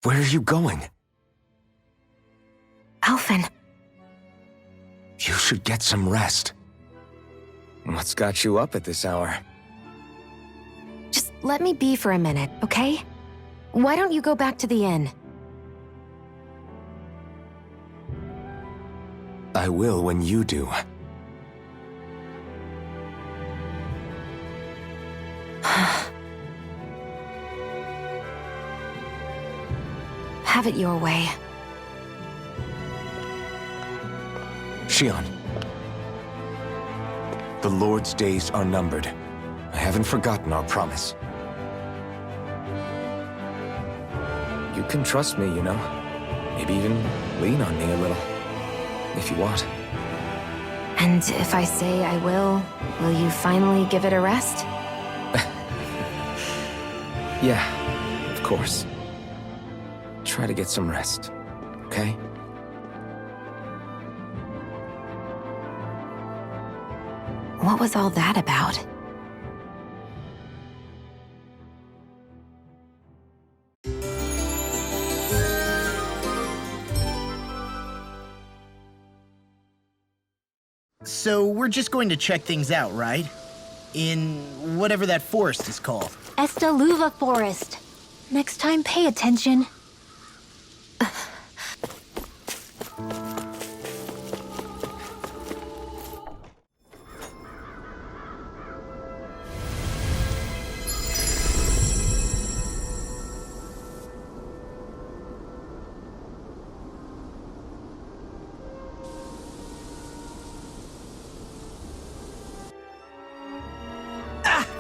Where are you going? Alphen. You should get some rest. What's got you up at this hour? Just let me be for a minute, okay? Why don't you go back to the inn? I will when you do. Have it your way. Shion. The Lord's days are numbered. I haven't forgotten our promise. You can trust me, you know. Maybe even lean on me a little, if you want. And if I say I will you finally give it a rest? Yeah, of course. Try to get some rest, okay? What was all that about? So we're just going to check things out, right? In whatever that forest is called. Estaluva Forest. Next time, pay attention.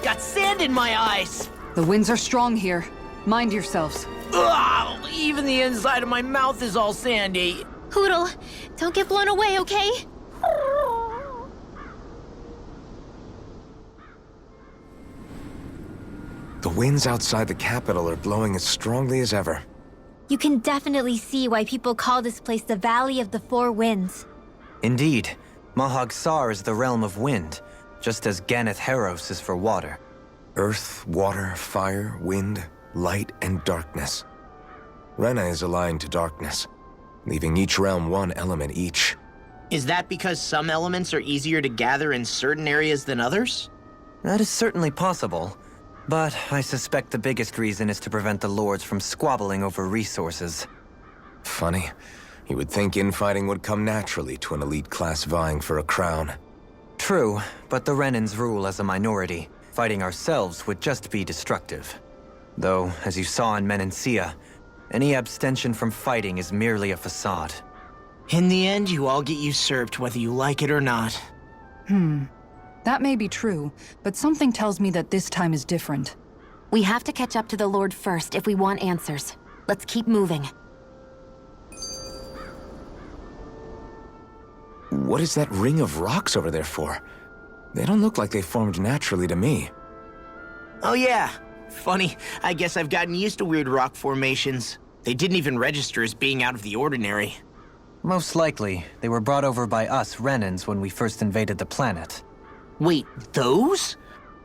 Got sand in my eyes! The winds are strong here. Mind yourselves. Ugh, even the inside of my mouth is all sandy. Hoodle, don't get blown away, okay? The winds outside the capital are blowing as strongly as ever. You can definitely see why people call this place the Valley of the Four Winds. Indeed. Mahag Sar is the realm of wind, just as Ganeth Heros is for water. Earth, water, fire, wind, light, and darkness. Rena is aligned to darkness, leaving each realm one element each. Is that because some elements are easier to gather in certain areas than others? That is certainly possible, but I suspect the biggest reason is to prevent the lords from squabbling over resources. Funny. You would think infighting would come naturally to an elite class vying for a crown. True, but the Renans rule as a minority. Fighting ourselves would just be destructive. Though, as you saw in Menancia, any abstention from fighting is merely a facade. In the end, you all get usurped whether you like it or not. That may be true, but something tells me that this time is different. We have to catch up to the Lord first if we want answers. Let's keep moving. What is that ring of rocks over there for? They don't look like they formed naturally to me. Oh yeah. Funny, I guess I've gotten used to weird rock formations. They didn't even register as being out of the ordinary. Most likely, they were brought over by us Renans when we first invaded the planet. Wait, those?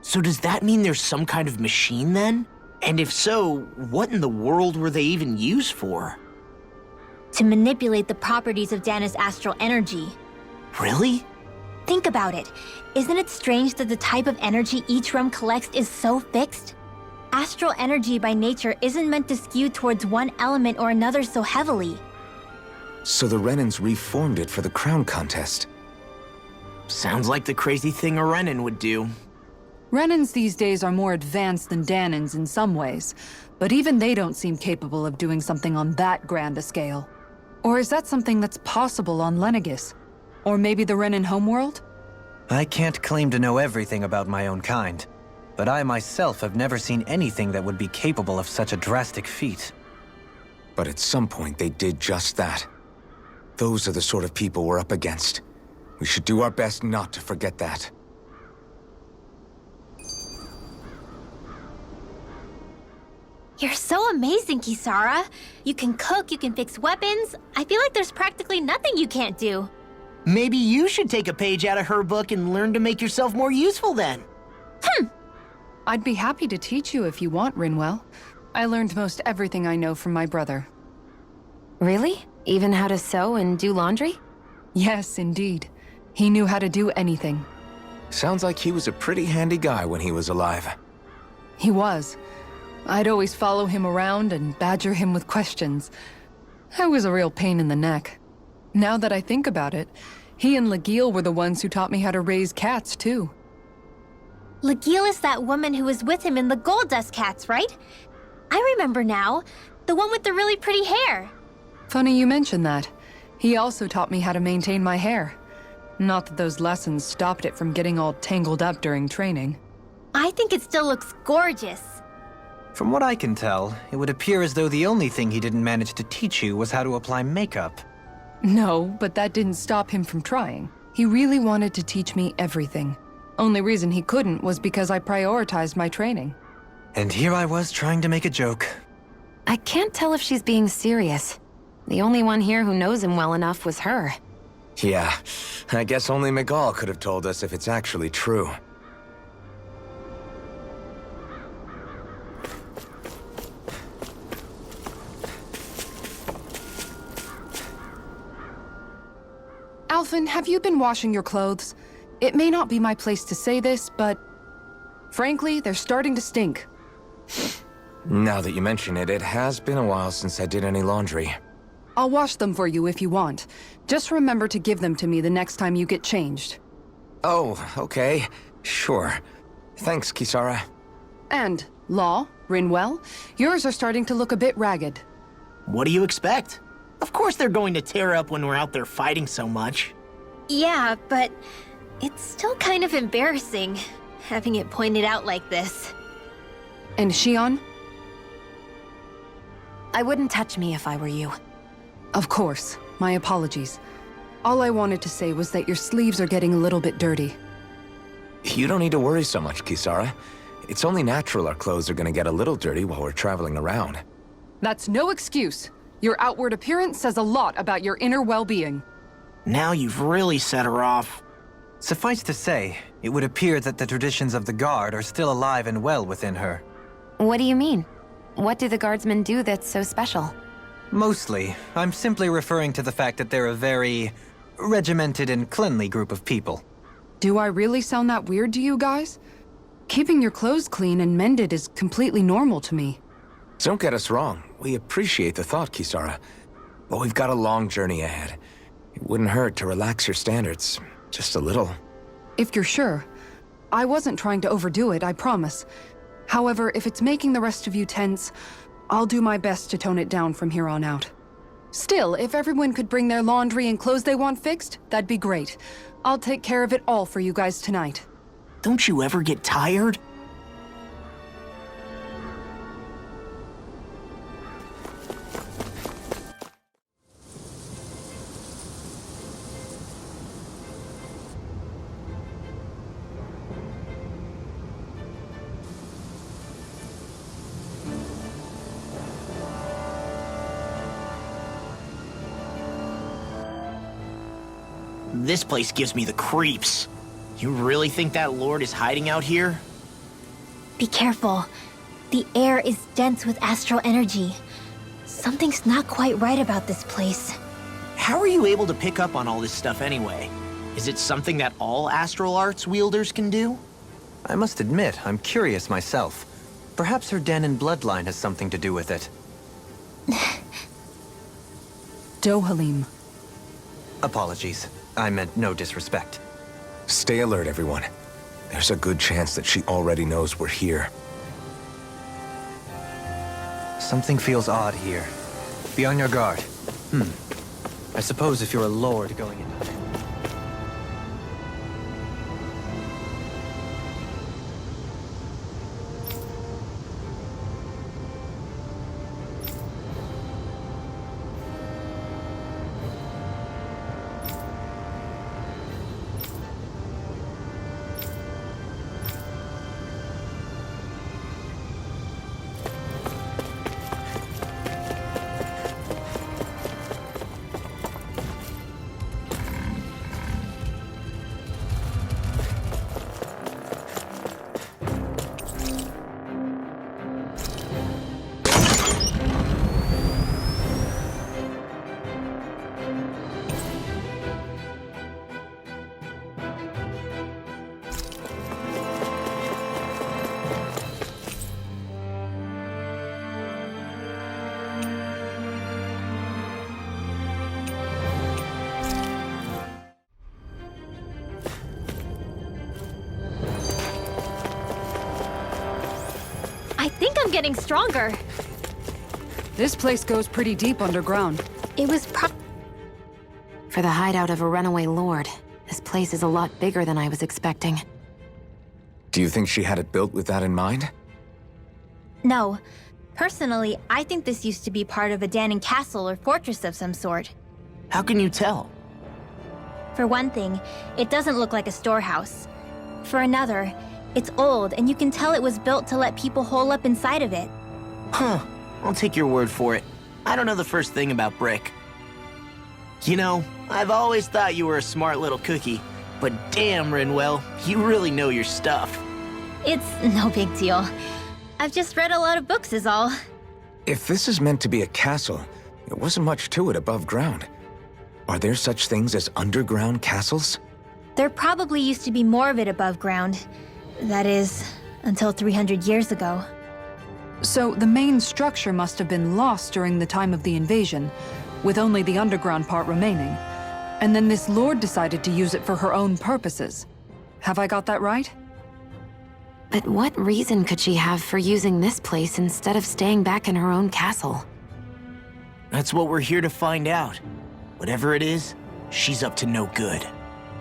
So does that mean there's some kind of machine then? And if so, what in the world were they even used for? To manipulate the properties of Dana's astral energy. Really? Think about it. Isn't it strange that the type of energy each realm collects is so fixed? Astral energy by nature isn't meant to skew towards one element or another so heavily. So the Renans reformed it for the crown contest. Sounds like the crazy thing a Renan would do. Renans these days are more advanced than Danans in some ways, but even they don't seem capable of doing something on that grand a scale. Or is that something that's possible on Lenegis? Or maybe the Renan homeworld? I can't claim to know everything about my own kind, but I myself have never seen anything that would be capable of such a drastic feat. But at some point they did just that. Those are the sort of people we're up against. We should do our best not to forget that. You're so amazing, Kisara. You can cook, you can fix weapons. I feel like there's practically nothing you can't do. Maybe you should take a page out of her book and learn to make yourself more useful then. I'd be happy to teach you if you want, Rinwell. I learned most everything I know from my brother. Really? Even how to sew and do laundry? Yes, indeed. He knew how to do anything. Sounds like he was a pretty handy guy when he was alive. He was. I'd always follow him around and badger him with questions. I was a real pain in the neck. Now that I think about it, he and Legil were the ones who taught me how to raise cats, too. Legil is that woman who was with him in the Gold Dust Cats, right? I remember now. The one with the really pretty hair. Funny you mention that. He also taught me how to maintain my hair. Not that those lessons stopped it from getting all tangled up during training. I think it still looks gorgeous. From what I can tell, it would appear as though the only thing he didn't manage to teach you was how to apply makeup. No, but that didn't stop him from trying. He really wanted to teach me everything. Only reason he couldn't was because I prioritized my training. And here I was trying to make a joke. I can't tell if she's being serious. The only one here who knows him well enough was her. Yeah, I guess only Miguel could have told us if it's actually true. Alphen, have you been washing your clothes? It may not be my place to say this, but... frankly, they're starting to stink. Now that you mention it, it has been a while since I did any laundry. I'll wash them for you if you want. Just remember to give them to me the next time you get changed. Oh, okay. Sure. Thanks, Kisara. And, Law, Rinwell, yours are starting to look a bit ragged. What do you expect? Of course they're going to tear up when we're out there fighting so much. Yeah, but it's still kind of embarrassing, having it pointed out like this. And Shion? I wouldn't touch me if I were you. Of course. My apologies. All I wanted to say was that your sleeves are getting a little bit dirty. You don't need to worry so much, Kisara. It's only natural our clothes are gonna get a little dirty while we're traveling around. That's no excuse. Your outward appearance says a lot about your inner well-being. Now you've really set her off. Suffice to say, it would appear that the traditions of the Guard are still alive and well within her. What do you mean? What do the guardsmen do that's so special? Mostly, I'm simply referring to the fact that they're a very regimented and cleanly group of people. Do I really sound that weird to you guys? Keeping your clothes clean and mended is completely normal to me. Don't get us wrong. We appreciate the thought, Kisara. But we've got a long journey ahead. It wouldn't hurt to relax your standards. Just a little. If you're sure. I wasn't trying to overdo it, I promise. However, if it's making the rest of you tense, I'll do my best to tone it down from here on out. Still, if everyone could bring their laundry and clothes they want fixed, that'd be great. I'll take care of it all for you guys tonight. Don't you ever get tired? This place gives me the creeps. You really think that lord is hiding out here? Be careful. The air is dense with astral energy. Something's not quite right about this place. How are you able to pick up on all this stuff anyway? Is it something that all astral arts wielders can do? I must admit, I'm curious myself. Perhaps her den and bloodline has something to do with it. Dohalim. Apologies. I meant no disrespect. Stay alert, everyone. There's a good chance that she already knows we're here. Something feels odd here. Be on your guard. I suppose if you're a lord going into... I think I'm getting stronger. This place goes pretty deep underground. It was For the hideout of a runaway lord, this place is a lot bigger than I was expecting. Do you think she had it built with that in mind? No. Personally, I think this used to be part of a Danon castle or fortress of some sort. How can you tell? For one thing, it doesn't look like a storehouse. For another, it's old and you can tell it was built to let people hole up inside of it. Huh. I'll take your word for it. I don't know the first thing about brick. You know, I've always thought you were a smart little cookie, but damn, Rinwell, you really know your stuff. It's no big deal. I've just read a lot of books is all. If this is meant to be a castle, there wasn't much to it above ground. Are there such things as underground castles? There probably used to be more of it above ground. That is, until 300 years ago. So the main structure must have been lost during the time of the invasion, with only the underground part remaining. And then this lord decided to use it for her own purposes. Have I got that right? But what reason could she have for using this place instead of staying back in her own castle? That's what we're here to find out. Whatever it is, she's up to no good.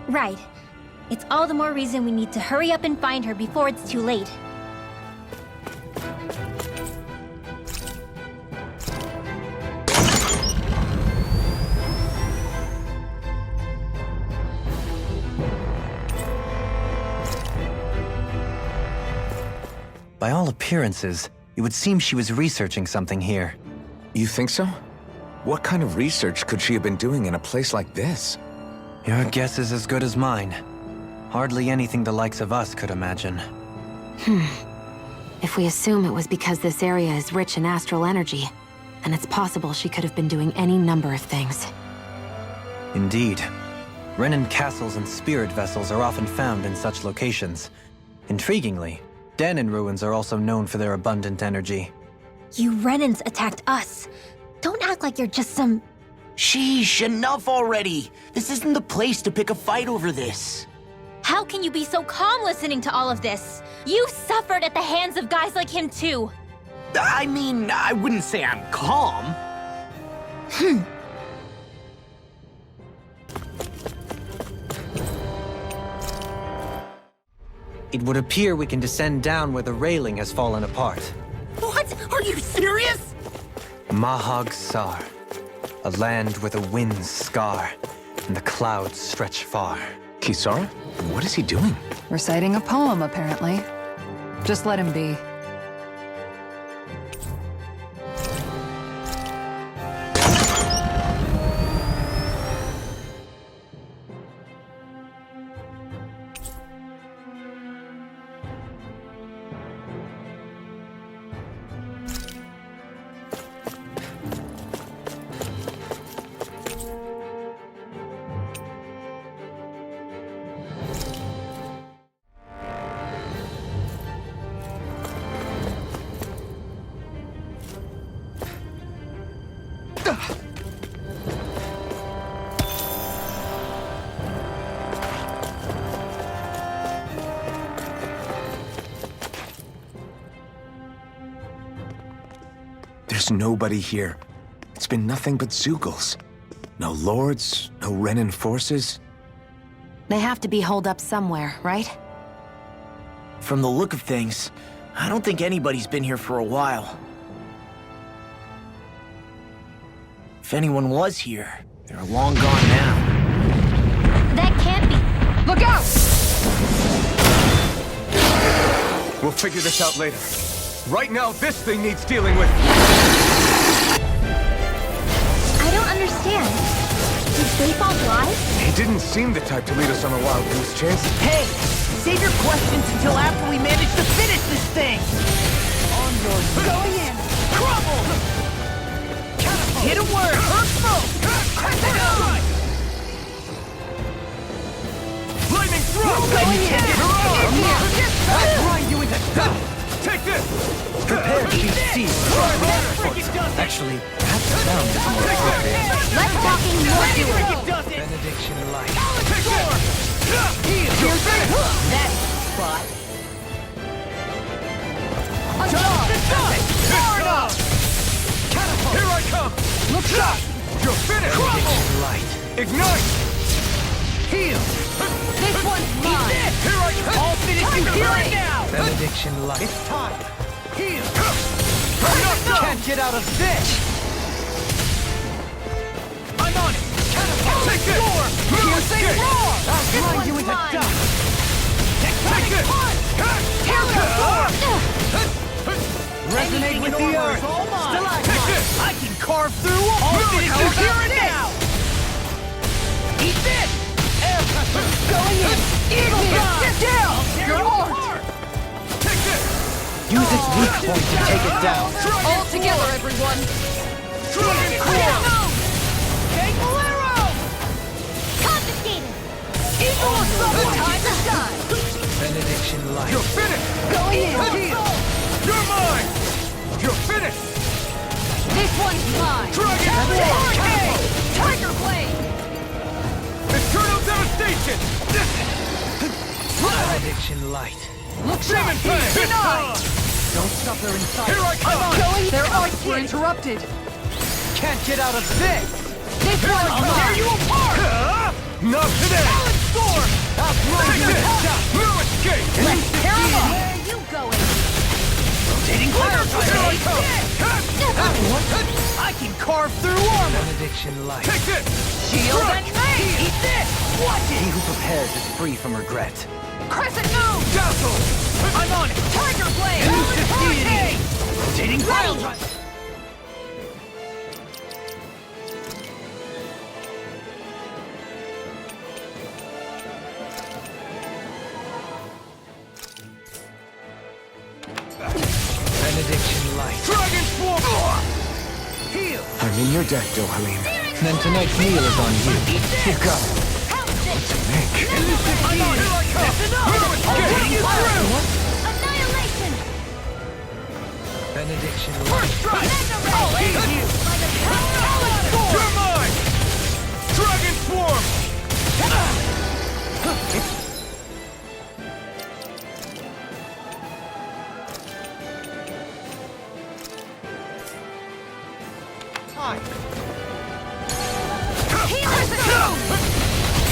Right. It's all the more reason we need to hurry up and find her before it's too late. By all appearances, it would seem she was researching something here. You think so? What kind of research could she have been doing in a place like this? Your guess is as good as mine. Hardly anything the likes of us could imagine. If we assume it was because this area is rich in astral energy, then it's possible she could have been doing any number of things. Indeed. Renan castles and spirit vessels are often found in such locations. Intriguingly, Danon ruins are also known for their abundant energy. You Renans attacked us. Don't act like you're just some... Sheesh, enough already! This isn't the place to pick a fight over this. How can you be so calm listening to all of this? You suffered at the hands of guys like him too. I mean, I wouldn't say I'm calm. It would appear we can descend down where the railing has fallen apart. What? Are you serious? Mahag Sar, a land where the winds scar and the clouds stretch far. Kisara? What is he doing? Reciting a poem, apparently. Just let him be. There's nobody here. It's been nothing but Zeugles. No lords, no Renan forces. They have to be holed up somewhere, right? From the look of things, I don't think anybody's been here for a while. If anyone was here, they're long gone now. That can't be... Look out! We'll figure this out later. Right now, this thing needs dealing with. I don't understand. Did they fall blind? He didn't seem the type to lead us on a wild goose chase. Hey! Save your questions until after we manage to finish this thing! On your... Going in! Crumble! Hit a word! Earth smoke! Lightning throw! Going in! I'll grind you into dust! Take this! Prepare to be seized. Actually, perhaps the sound is more appropriate. Less talking, more doing. Benediction light. That spot. Look sharp! You're finished! Benediction light. Ignite! Heal! This one's mine! Here I come! I'll finish you here and now! Benediction light. It's time! Heal! I'm not done! Can't get out of this! I'm on it! Catapult! Take it! Muisc! I'll grind you into dust! Take it! Resonate with the earth! Take it! I can carve through all I'll finish you here and now! Eat this! Going in! Eagle Gun! Sit down! Your art! Take it! Use its weak point to take it down. All together, everyone! Dragon Claw! Bolero! Confiscated! Eagle The time to shine! Benediction light. You're finished! Going in! You're mine! You're finished! This one's mine! Dragon Claw! Tiger Blade! Eternal Devastation! Benediction light. Look sharp! Demon Fang! Denied! Don't suffer in Here I silence. come! Going! Their arts were interrupted! Can't get out of this! This one's I'll tear mine! you apart! Not today! Storm! I'll grind Take you it! into dust! No escape! Let's tear 'em up! Where are you going? Rotating fire Here I come! I can carve through armor! Benediction light. Take it! Shield and rain! Eat this! Watch He it! who prepares is free from regret. Crescent Moon! Dazzle! I'm on it! Tiger Blade! Elusive deity! Rotating pile drive! Benediction light. Dragon Swarm! Heal! I'm in your debt, Dohalim. Then tonight's meal is on you. You got it. Make. I'm on it! That's enough! I'll take you through! Annihilation! Benediction light. First strike! I'll aid you! You're mine! Dragon Swarm! Time.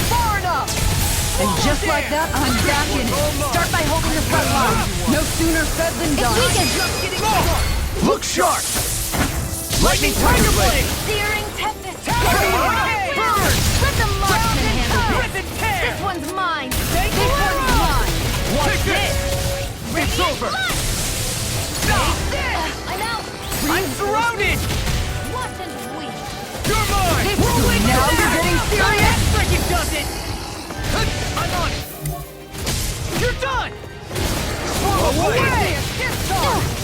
Far enough! And just like that, I'm back in it. Start by holding the front line. No sooner said than done. Look sharp! Lightning Tiger Blade! Searing tempest! Burn! Let the marksman handle Rip and tear! This one's mine! This one's mine. Watch Take this! It's over! I'm out! I'm surrounded! What and weak! You're mine! Now you're getting serious? Frickin' does it! I'm on it! You're done! Swallow Away!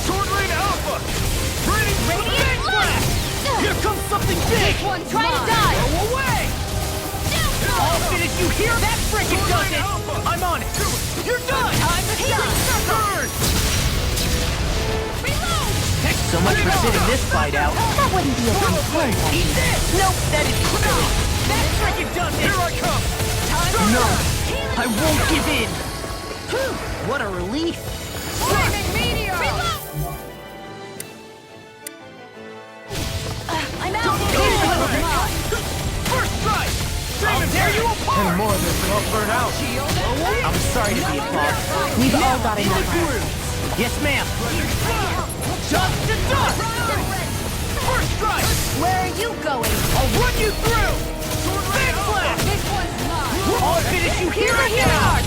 Sword Rain Alpha! Raining Radiant blast! Here comes something big! One's Try to mine. die! Go away! I'll finish you here! That frickin' does it! I'm on it! You're done! Time to shine! Burn! Reload! So much for sitting this fight out. That wouldn't be a good thing. Eat this! Nope, that is silly! That frickin' does it! Here I come! No! I won't give in! What a relief! Flaming meteor! I'm out! First strike! I'll tear you apart! And more of this and I'll burn out! I'm sorry to be a bug. We've all got enough. Yes, ma'am. Dust to dust! First strike! Where are you going? I'll run you through! Big blast! This one's mine. I'll finish you here and now!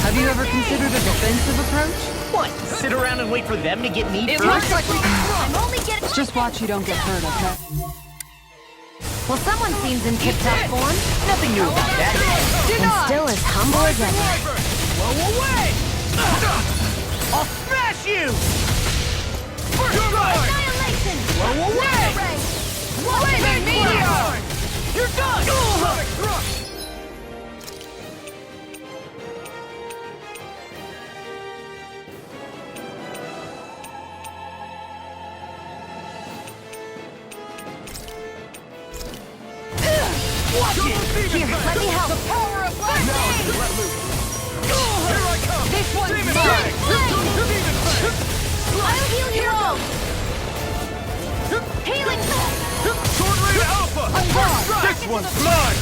Have you ever considered a defensive approach? What? Sit around and wait for them to get me It first? looks like we... I'm only getting... Just watch you don't get hurt, okay? Well, someone seems in tip-top form. Nothing new about that. And still as humble as ever. Blow away! I'll smash you! First strike! Annihilation! Blow away! Flaming meteor! You're done! Sonic Thrust! Watch it! Here, let me help. The power of lightning! Let loose! Here I come! This one's Demon mine! Fang! Demon Fang! I'll heal you all! Healing! Sword one's mine!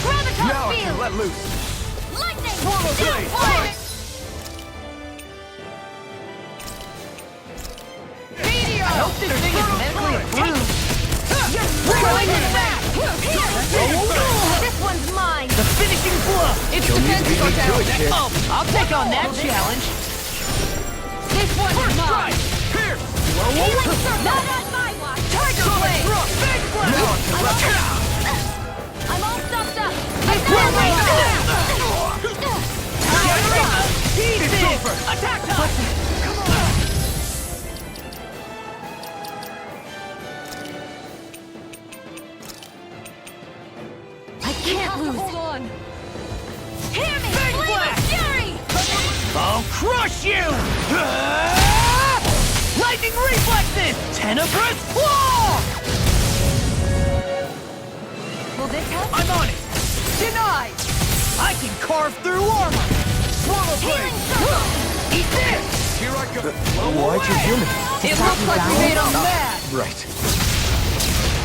Graviton Now I can field! let loose. Lightning! Swallow blade! Fire! I hope this thing is medically approved. Rolling it back! This one's mine! The finishing blow! It's defensive or down. Oh, I'll take on that challenge. This one's mine! Pierce! Healing circle! Not on my watch! Tiger blade! Big blast! I'm all stuffed up! It's over! Attack time! I can't lose! Hold on! Hear me! Big Flame of blast! fury! I'll crush you! Lightning reflexes! Tenebrous claw! Will this help? I'm on it! Denied! I can carve through armor! Swallow blade! Healing circle! Eat this! Here I go! Why'd you heal me? It looks like we made them mad! Right.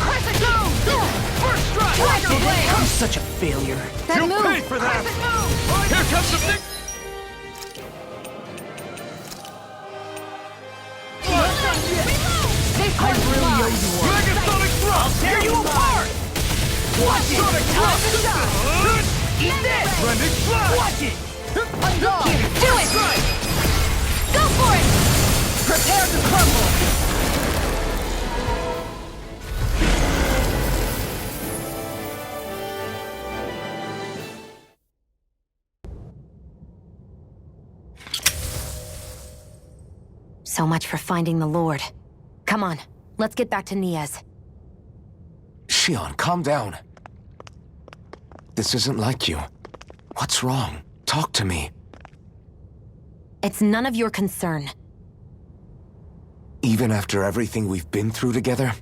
Crescent moon! First strike! Tiger blade! I'm such a failure. That You'll move! pay for that! Crescent moon! Here comes the big... This I one's really mine! owe you one. Megasonic thrust! Tear you apart! Watch it! Sonic Time to thrust! shine! Eat this! Blending flash! Watch it! Undone! Do it! Go for it! Prepare to crumble! So much for finding the Lord. Come on, let's get back to Niaz. Shion, calm down. This isn't like you. What's wrong? Talk to me. It's none of your concern. Even after everything we've been through together?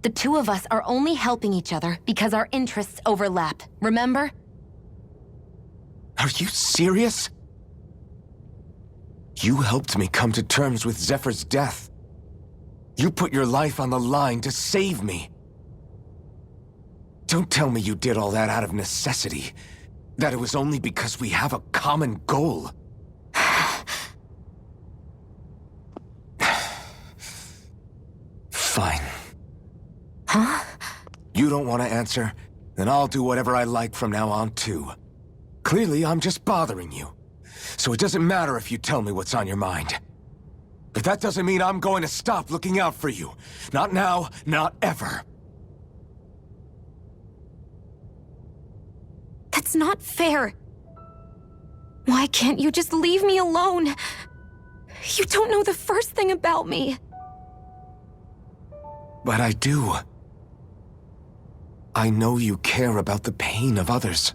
The two of us are only helping each other because our interests overlap, remember? Are you serious? You helped me come to terms with Zephyr's death. You put your life on the line to save me. Don't tell me you did all that out of necessity. That it was only because we have a common goal. Fine. Huh? You don't want to answer? Then I'll do whatever I like from now on, too. Clearly, I'm just bothering you. So it doesn't matter if you tell me what's on your mind. But that doesn't mean I'm going to stop looking out for you. Not now, not ever. That's not fair. Why can't you just leave me alone? You don't know the first thing about me. But I do. I know you care about the pain of others.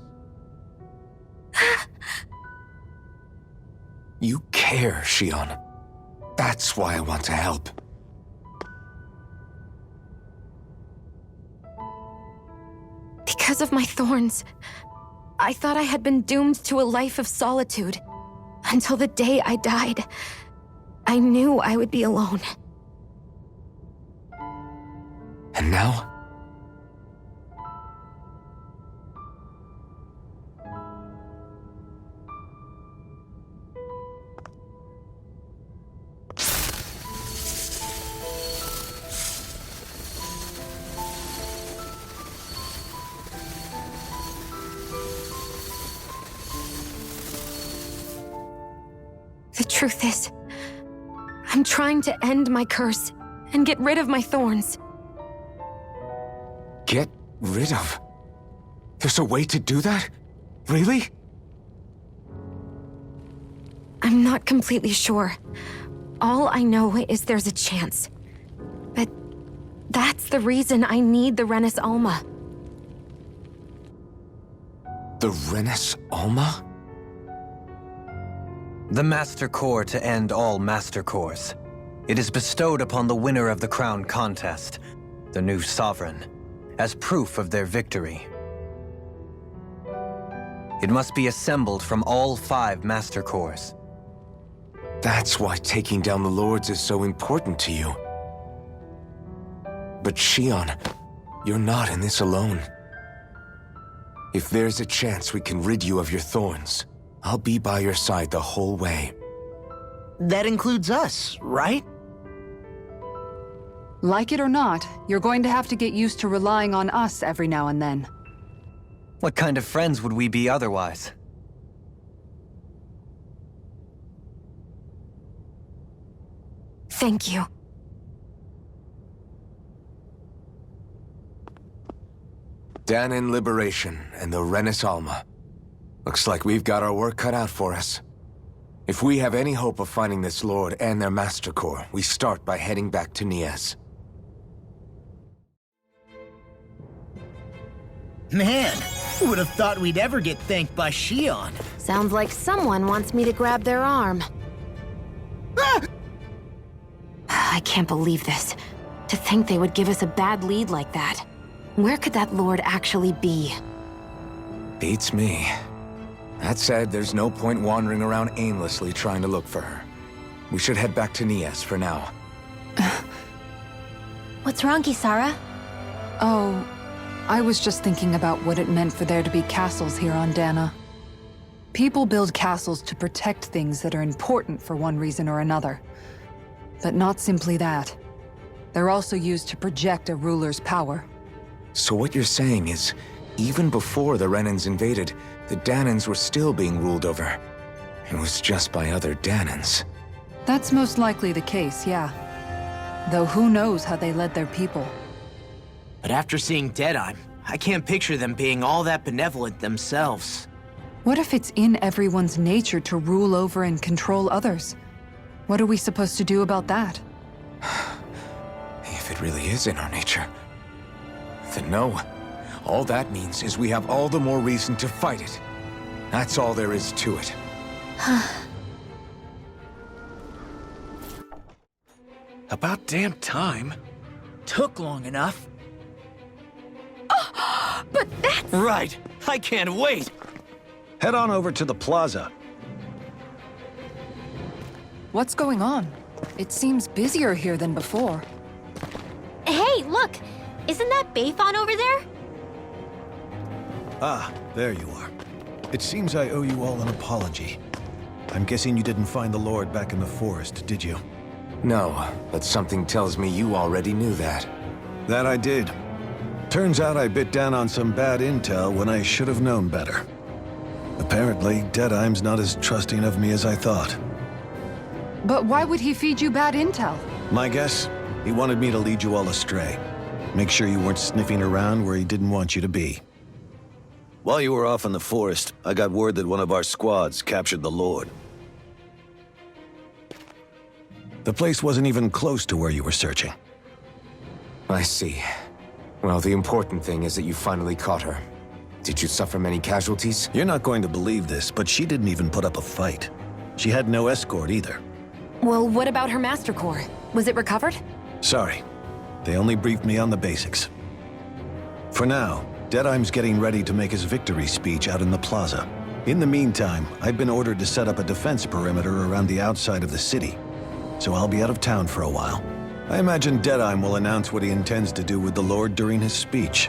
You care, Shion. That's why I want to help. Because of my thorns, I thought I had been doomed to a life of solitude. Until the day I died, I knew I would be alone. And now? The truth is, I'm trying to end my curse and get rid of my thorns. Get rid of? There's a way to do that? Really? I'm not completely sure. All I know is there's a chance. But that's the reason I need the Renis Alma. The Renis Alma? The Master Core to end all Master Cores. It is bestowed upon the winner of the Crown Contest, the new Sovereign, as proof of their victory. It must be assembled from all 5 Master Cores. That's why taking down the Lords is so important to you. But Shion, you're not in this alone. If there's a chance we can rid you of your thorns, I'll be by your side the whole way. That includes us, right? Like it or not, you're going to have to get used to relying on us every now and then. What kind of friends would we be otherwise? Thank you. Danan Liberation and the Renis Alma. Looks like we've got our work cut out for us. If we have any hope of finding this Lord and their Master Core, we start by heading back to Nies. Man, who would have thought we'd ever get thanked by Shion? Sounds like someone wants me to grab their arm. I can't believe this. To think they would give us a bad lead like that. Where could that Lord actually be? Beats me. That said, there's no point wandering around aimlessly trying to look for her. We should head back to Nies for now. What's wrong, Kisara? Oh, I was just thinking about what it meant for there to be castles here on Dana. People build castles to protect things that are important for one reason or another. But not simply that. They're also used to project a ruler's power. So what you're saying is, even before the Renans invaded, the Danans were still being ruled over. It was just by other Danans. That's most likely the case, yeah. Though who knows how they led their people. But after seeing Deadeye, I can't picture them being all that benevolent themselves. What if it's in everyone's nature to rule over and control others? What are we supposed to do about that? If it really is in our nature, then no. All that means is we have all the more reason to fight it. That's all there is to it. About damn time. Took long enough. But that's... Right. I can't wait. Head on over to the plaza. What's going on? It seems busier here than before. Hey, look! Isn't that Bayfon over there? Ah, there you are. It seems I owe you all an apology. I'm guessing you didn't find the Lord back in the forest, did you? No, but something tells me you already knew that. That I did. Turns out I bit down on some bad intel when I should have known better. Apparently, Deadeye's not as trusting of me as I thought. But why would he feed you bad intel? My guess? He wanted me to lead you all astray. Make sure you weren't sniffing around where he didn't want you to be. While you were off in the forest, I got word that one of our squads captured the Lord. The place wasn't even close to where you were searching. I see. Well, the important thing is that you finally caught her. Did you suffer many casualties? You're not going to believe this, but she didn't even put up a fight. She had no escort either. Well, what about her Master Core? Was it recovered? Sorry. They only briefed me on the basics. For now, Deadeye's getting ready to make his victory speech out in the plaza. In the meantime, I've been ordered to set up a defense perimeter around the outside of the city, so I'll be out of town for a while. I imagine Deadeye will announce what he intends to do with the Lord during his speech.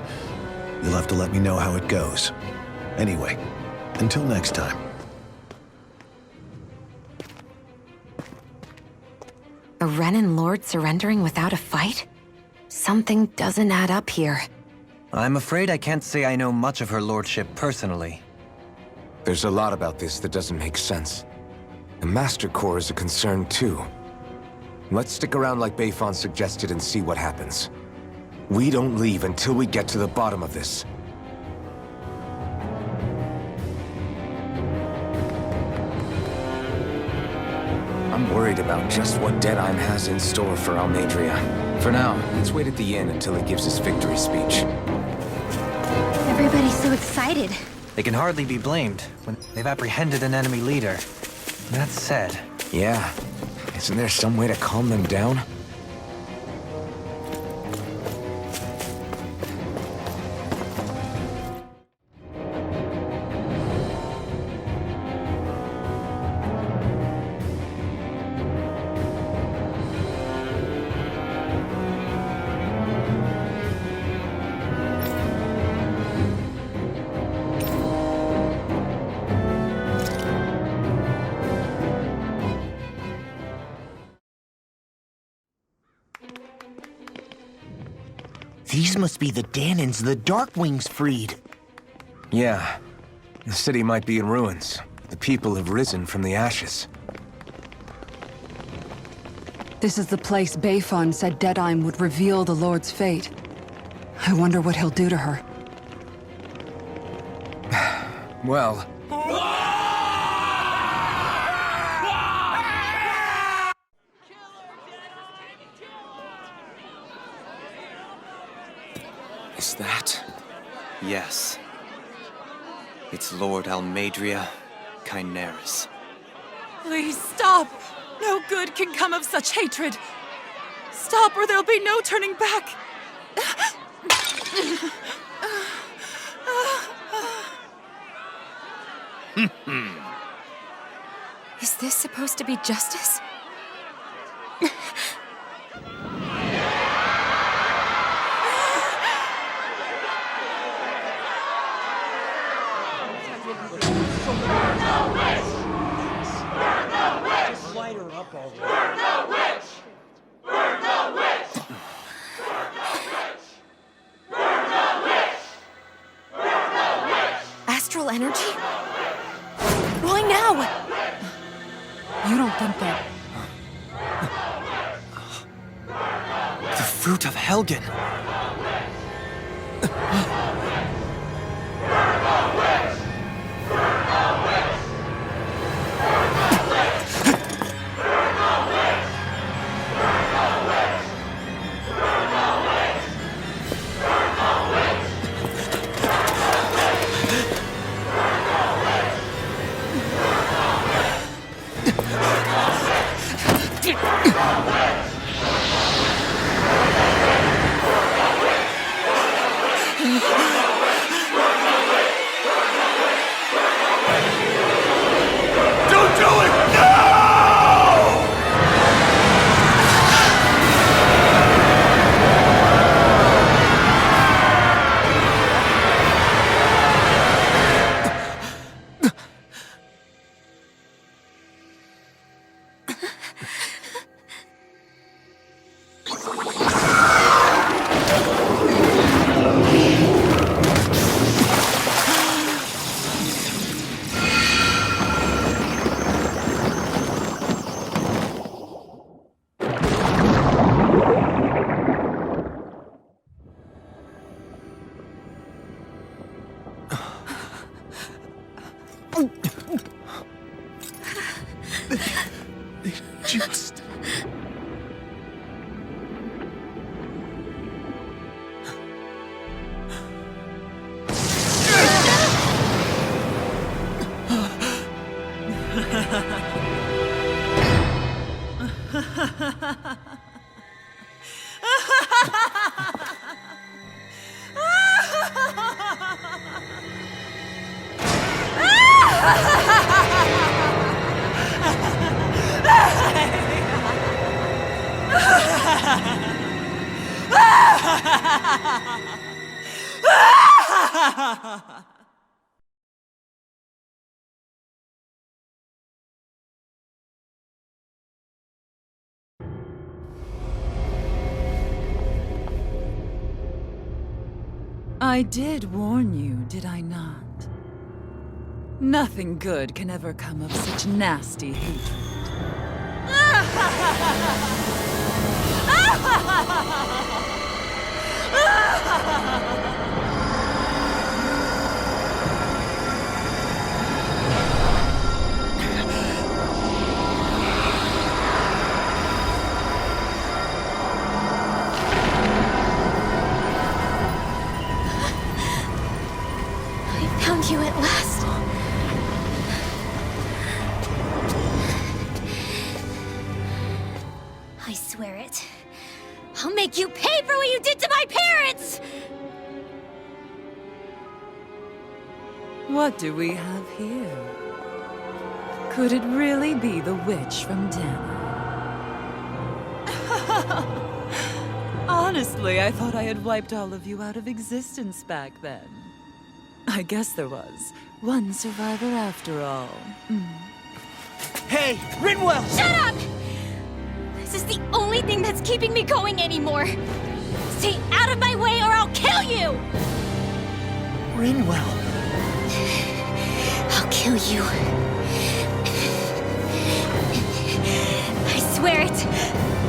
You'll have to let me know how it goes. Anyway, until next time. A Renan Lord surrendering without a fight? Something doesn't add up here. I'm afraid I can't say I know much of her lordship personally. There's a lot about this that doesn't make sense. The Master Core is a concern too. Let's stick around like Bayfon suggested and see what happens. We don't leave until we get to the bottom of this. I'm worried about just what Deadeye has in store for Almadria. For now, let's wait at the inn until he gives his victory speech. Everybody's so excited. They can hardly be blamed when they've apprehended an enemy leader. That said, Yeah. Isn't there some way to calm them down? These must be the Danons the Darkwings freed. Yeah. The city might be in ruins. The people have risen from the ashes. This is the place Bayfon said Deadime would reveal the Lord's fate. I wonder what he'll do to her. Well... Is that... Yes. It's Lord Almadria Kynaris. Please stop! No good can come of such hatred. Stop or there'll be no turning back. Is this supposed to be justice? Astral energy? Why now? You don't think that... The fruit of Helgen! Just... I did warn you, did I not? Nothing good can ever come of such nasty hatred. Found you at last. I swear it. I'll make you pay for what you did to my parents! What do we have here? Could it really be the witch from Dana? Honestly, I thought I had wiped all of you out of existence back then. I guess there was one survivor after all. Hey, Rinwell! Shut up! This is the only thing that's keeping me going anymore. Stay out of my way or I'll kill you! Rinwell. I'll kill you. I swear it.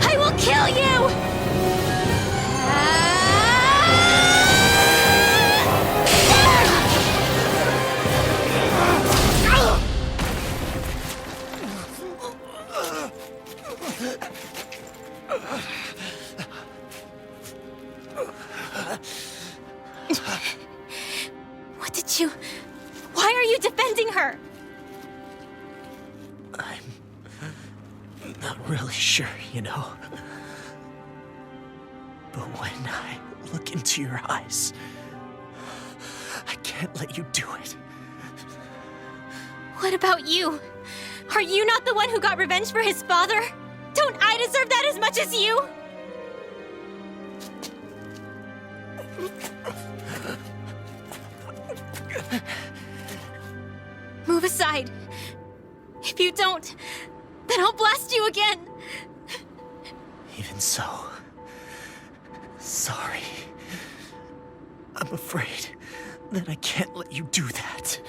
I will kill you! What did you... Why are you defending her? I'm not really sure, you know. But when I look into your eyes, I can't let you do it. What about you? Are you not the one who got revenge for his father? Don't I deserve that as much as you? Move aside. If you don't, then I'll blast you again. Even so, sorry. I'm afraid that I can't let you do that.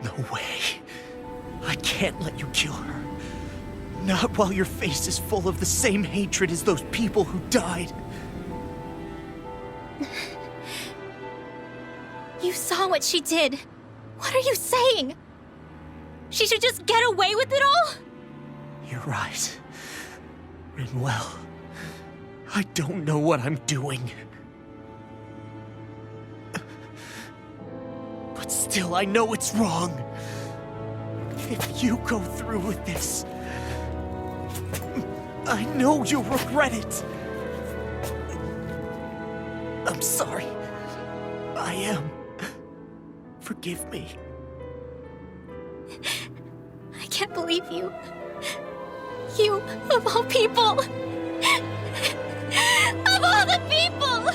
No way. I can't let you kill her. Not while your face is full of the same hatred as those people who died. You saw what she did. What are you saying? She should just get away with it all? You're right. Rinwell. I don't know what I'm doing. But still, I know it's wrong. If you go through with this, I know you'll regret it. I'm sorry. I am. Forgive me. I can't believe you. You, of all people. Of all the people!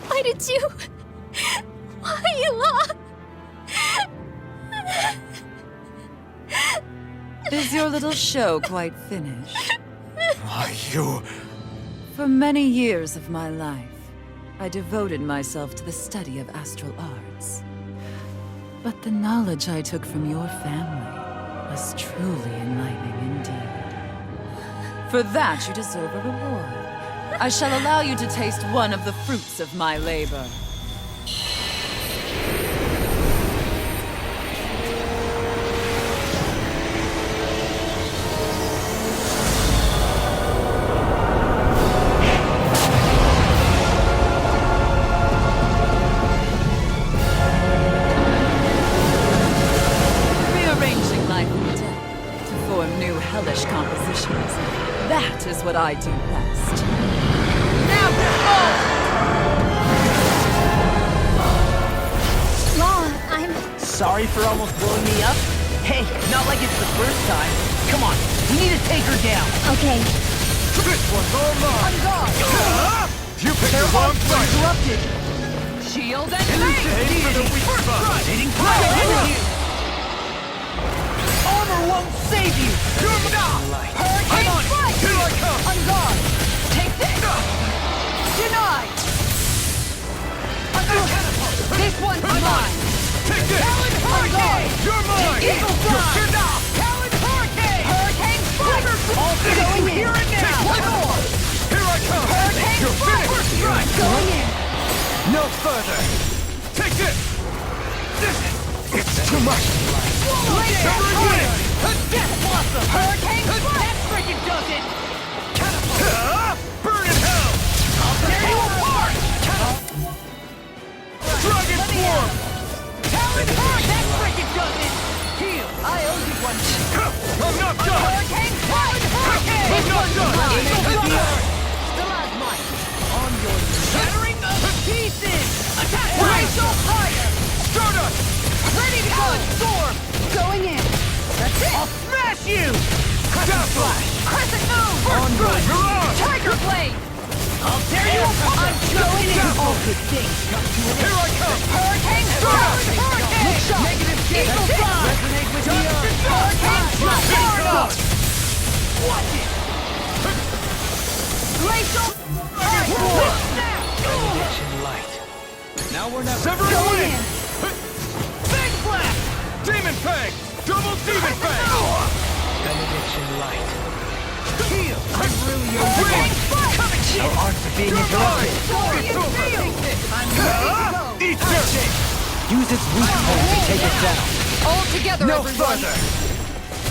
Why did you... Why, Ela? Is your little show quite finished? Why, you... For many years of my life, I devoted myself to the study of astral arts. But the knowledge I took from your family was truly enlightening indeed. For that, you deserve a reward. I shall allow you to taste one of the fruits of my labor. Rearranging life and death to form new hellish compositions. That is what I do best. Now Law, I'm... Sorry for almost blowing me up. Hey, not like it's the first time. Come on, we need to take her down. Okay. This one's all mine! You picked the wrong fight! Interrupted. shield and Aim for the weak spot! Hitting fire! Armor won't save you! You're not! Hurricane strike! Here I come! On guard! Take this! Denied! this one's mine! Take this! Talon Hurricane! You're mine! Eagle Fly! You're not! Talon Hurricane! Hurricane Strike! All Going in! Here and now! Take one more! Here I come! Hurricane You're Strike! finished! Strike! Going in! No further! Take this! It's too much! Laser Fire! Death Blossom! Hurricane Strike! That freaking does it! Burn in hell! I'll tear you apart! Dragon Form! Talon Hurricane! That freaking does it! Heal! I owe you one. I'm not done! Hurricane Talon Hurricane! I'm not done! Eagle Fly! Stalagmite! On your shattering of pieces! Attack! Rise so higher! Stardust! Ready to go! Storm! Going in! That's it! I'll smash you! Crescent Flash! Crescent move! First Strike! Tiger Blade! I'll tear you apart! I'm going in! All good things come to an end! Here I come! Hurricane Strike! Hurricane! Look shot! Negative gate! Eagle Fly! Resonate with the earth! Hurricane Strike! Florida! Watch it! Glacial! Benediction light. Now we're not severing Going wing! Big blast! Demon Fang! Double Demon Fang! Benediction light. Heal! I'm really your wing! Our arts are being interrupted. It's over! I'm ready to go! Eat dirt! Use its weak point to take it down. All together, No everyone! further!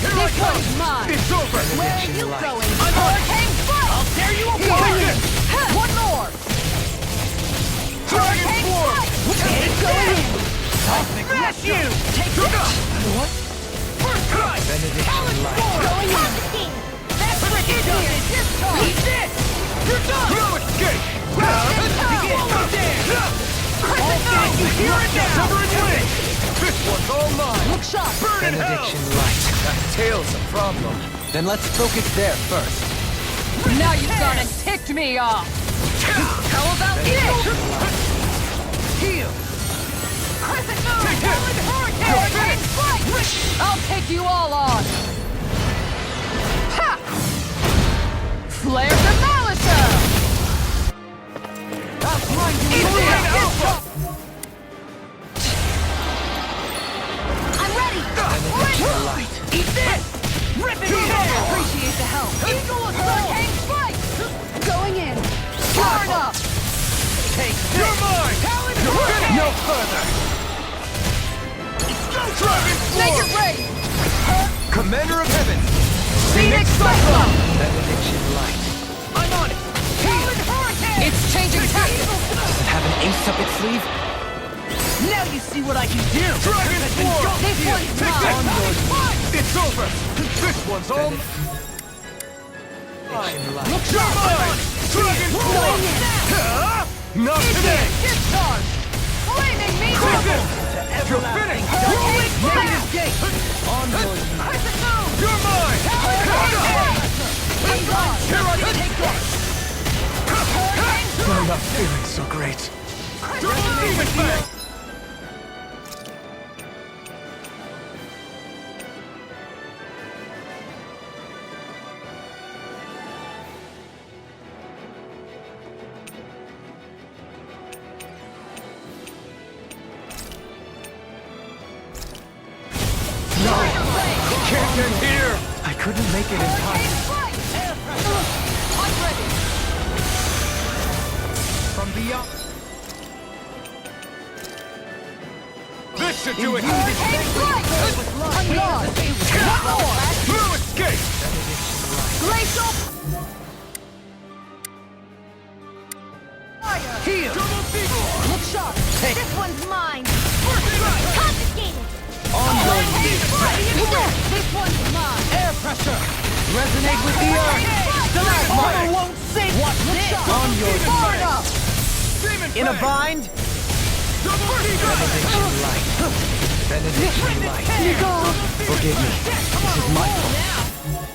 This one's mine! It's over! Where are you going? I'm on it! Hurricane Strike! I'll tear you apart! One more! Dragon Swarm! It's going in! I'll smash you! Take it! What? First try! Benediction light. Going in! That's ridiculous! Discharge! Eat this! You're done! No escape! All there! All things here and now! Severing wing! This one's all mine! Look sharp! Burn in hell! light. That tail's a problem. Then let's focus there first. Now you've gone and ticked me off! How about this? Heal! Crescent move! Take him! Hurricane Strike! I'll take you all on! Ha! Flare the Talesof! I'll blind you with Tornado Alpha! I'm ready! Light! Eat this! Rip it in half! Appreciate the help! Eagle Hurricane Strike! Going in! Turn up! Take this! You're mine! You're finished! No further! Dragon Make Swarm! it rain! Commander of Heaven! Phoenix Cyclone! Benediction light. I'm on it! Hurricane! It's changing tactics! Does it have an ace up its sleeve? Now you see what I can do! Dragon Swarm! This one's Take mine! this! It's over! This one's all mine! Look You're sharp! mine! Dragon Swarm! Not today! Discharge! Flaming me! You're finished! Hurricane Negative Blast! gate! On your Crescent move! You're mine! I'm gone! Here I come! Take this! I'm not feeling so great. Double Demon Fang! Can't get here! I couldn't make it in time. I'm ready! From beyond. This should do it! Hurricane Strike! I'm gone! One more! No escape! Glacial! Fire! Heal! Double Demon! Look sharp! This one's mine! First strike! Confiscated! On your This one's mine! Air pressure! Resonate with the earth! Stalagmite! Won't sink! Watch this! On your Far enough! Demon In a Fang! bind? Double Benediction light. Benediction light. Forgive me. This is my fault.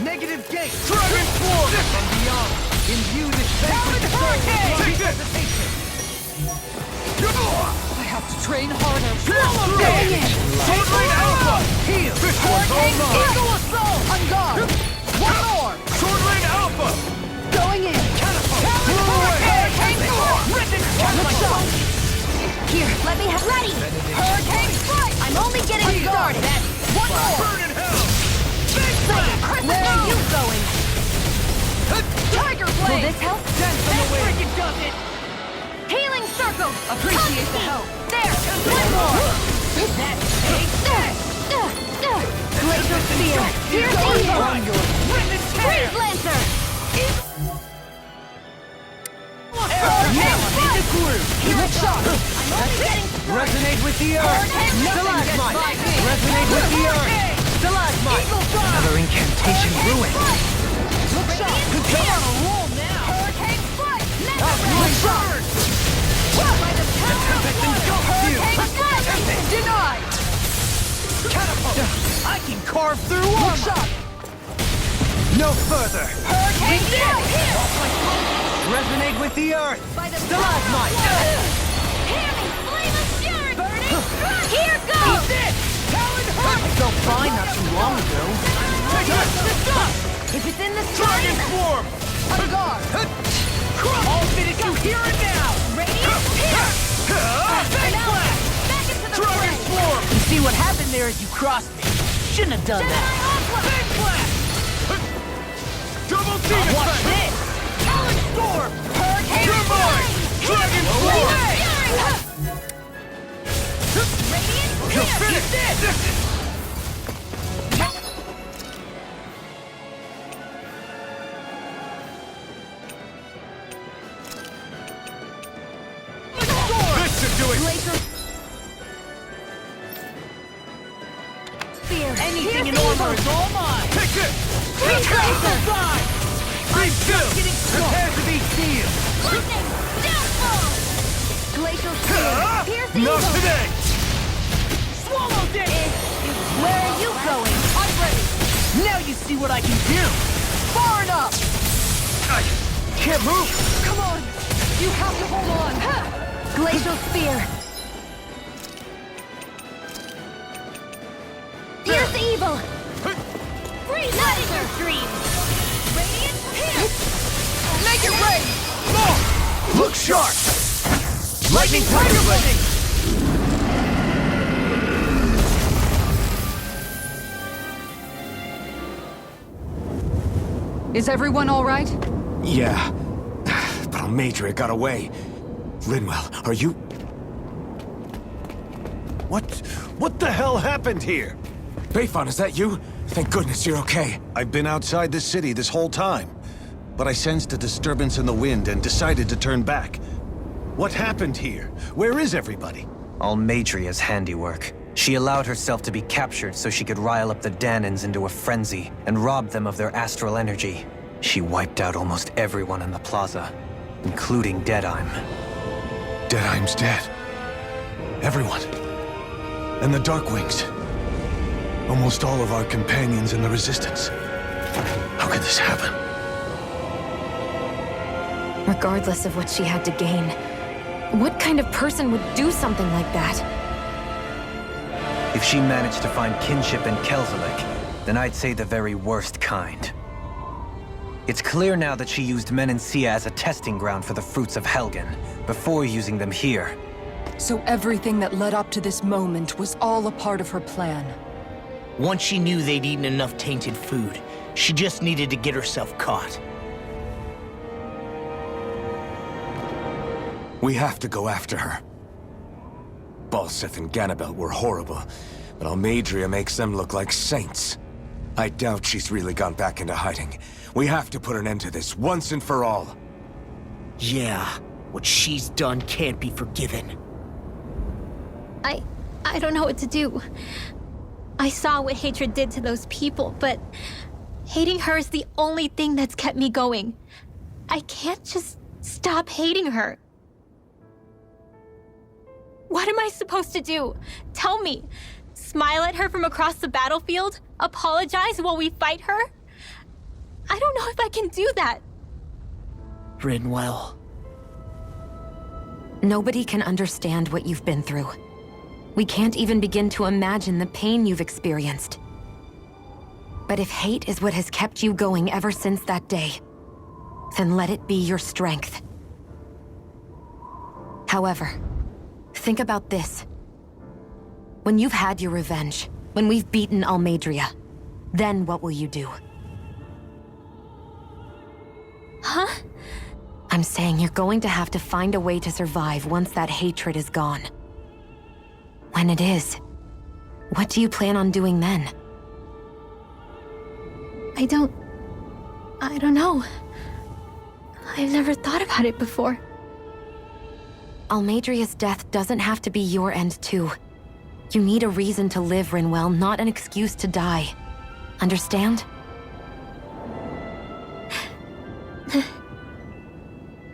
Negative gate! Dragon Swarm! From beyond! Imbue this space with Hurricane! Take this! I have to train harder! Swallow Going in! Sword Lane Alpha! Heal! This one's all mine! Eagle Assault! I'm gone! One more! Sword Lane Alpha! Going in! Hurricane Swarm! Here, let me have ready. Hurricane Strike! I'm only getting started. One more! Burn in hell! Big blast! Where are you going? Tiger Will Blade! this help? Dance on the wind! Freaking does it! Healing circle. Appreciate the help. There. One more. Glacial spear. Piercing hit. Freeze lancer. In the groove! Look sharp! I'm only getting started. Resonate with the earth! Stalagmite! Resonate with the earth! Stalagmite! Another incantation ruined. Look sharp! You're on a roll now! Hurricane Strike! Look sharp! By the power of Tempest engulfs you! Hurricane Strike! Denied! carve through armor! No further! Hurricane Resonate with the earth! Stalagmite! Hammy, flame of fury! Burning strike! Here goes! This! I felt fine not too long ago. If it's in the Dragon stream, form! On guard! All finish you here and now! radiant pierce! Fang blast! Back into the Dragon fray! form! You see what happened there as you crossed me? Shouldn't have done that. Fang blast! Double demon Watch fang! this! Talon storm! Hurricane You're mine! Dragon form! Radiant You're pierce! finished! This should do it! Spear! Anything in armor is all mine! Take it! Be still! Getting Prepare to be sealed! Lightning! Downfall! Glacial spear! Pierce the Not evil! today! Swallow this! Where are you going? I'm ready! Now you see what I can do! Far enough! I can't move! Come on! You have to hold on! Glacial spear! Pierce the evil! Freeze Lightning stream! Radiant pierce! Make it rain! Look sharp! Lightning tiger blade! Is everyone all right? Yeah. But Almadria got away. Linwell, are you... What the hell happened here? Bayfon, is that you? Thank goodness you're okay. I've been outside the city this whole time, but I sensed a disturbance in the wind and decided to turn back. What happened here? Where is everybody? Almadria's handiwork. She allowed herself to be captured so she could rile up the Danans into a frenzy and rob them of their astral energy. She wiped out almost everyone in the plaza, including Deadheim. Deadheim's dead. Everyone. And the Darkwings. Almost all of our companions in the Resistance. How could this happen? Regardless of what she had to gain, what kind of person would do something like that? If she managed to find kinship in Kelzelik, then I'd say the very worst kind. It's clear now that she used Menancia as a testing ground for the fruits of Helgen, before using them here. So everything that led up to this moment was all a part of her plan. Once she knew they'd eaten enough tainted food, she just needed to get herself caught. We have to go after her. Balseth and Ganabelt were horrible, but Almadria makes them look like saints. I doubt she's really gone back into hiding. We have to put an end to this, once and for all. Yeah, what she's done can't be forgiven. I don't know what to do. I saw what hatred did to those people, but hating her is the only thing that's kept me going. I can't just stop hating her. What am I supposed to do? Tell me. Smile at her from across the battlefield? Apologize while we fight her? I don't know if I can do that. Rinwell. Nobody can understand what you've been through. We can't even begin to imagine the pain you've experienced. But if hate is what has kept you going ever since that day, then let it be your strength. However, think about this. When you've had your revenge, when we've beaten Almadria, then what will you do? Huh? I'm saying you're going to have to find a way to survive once that hatred is gone. When it is, what do you plan on doing then? I don't know. I've never thought about it before. Almadria's death doesn't have to be your end too. You need a reason to live, Rinwell, not an excuse to die. Understand?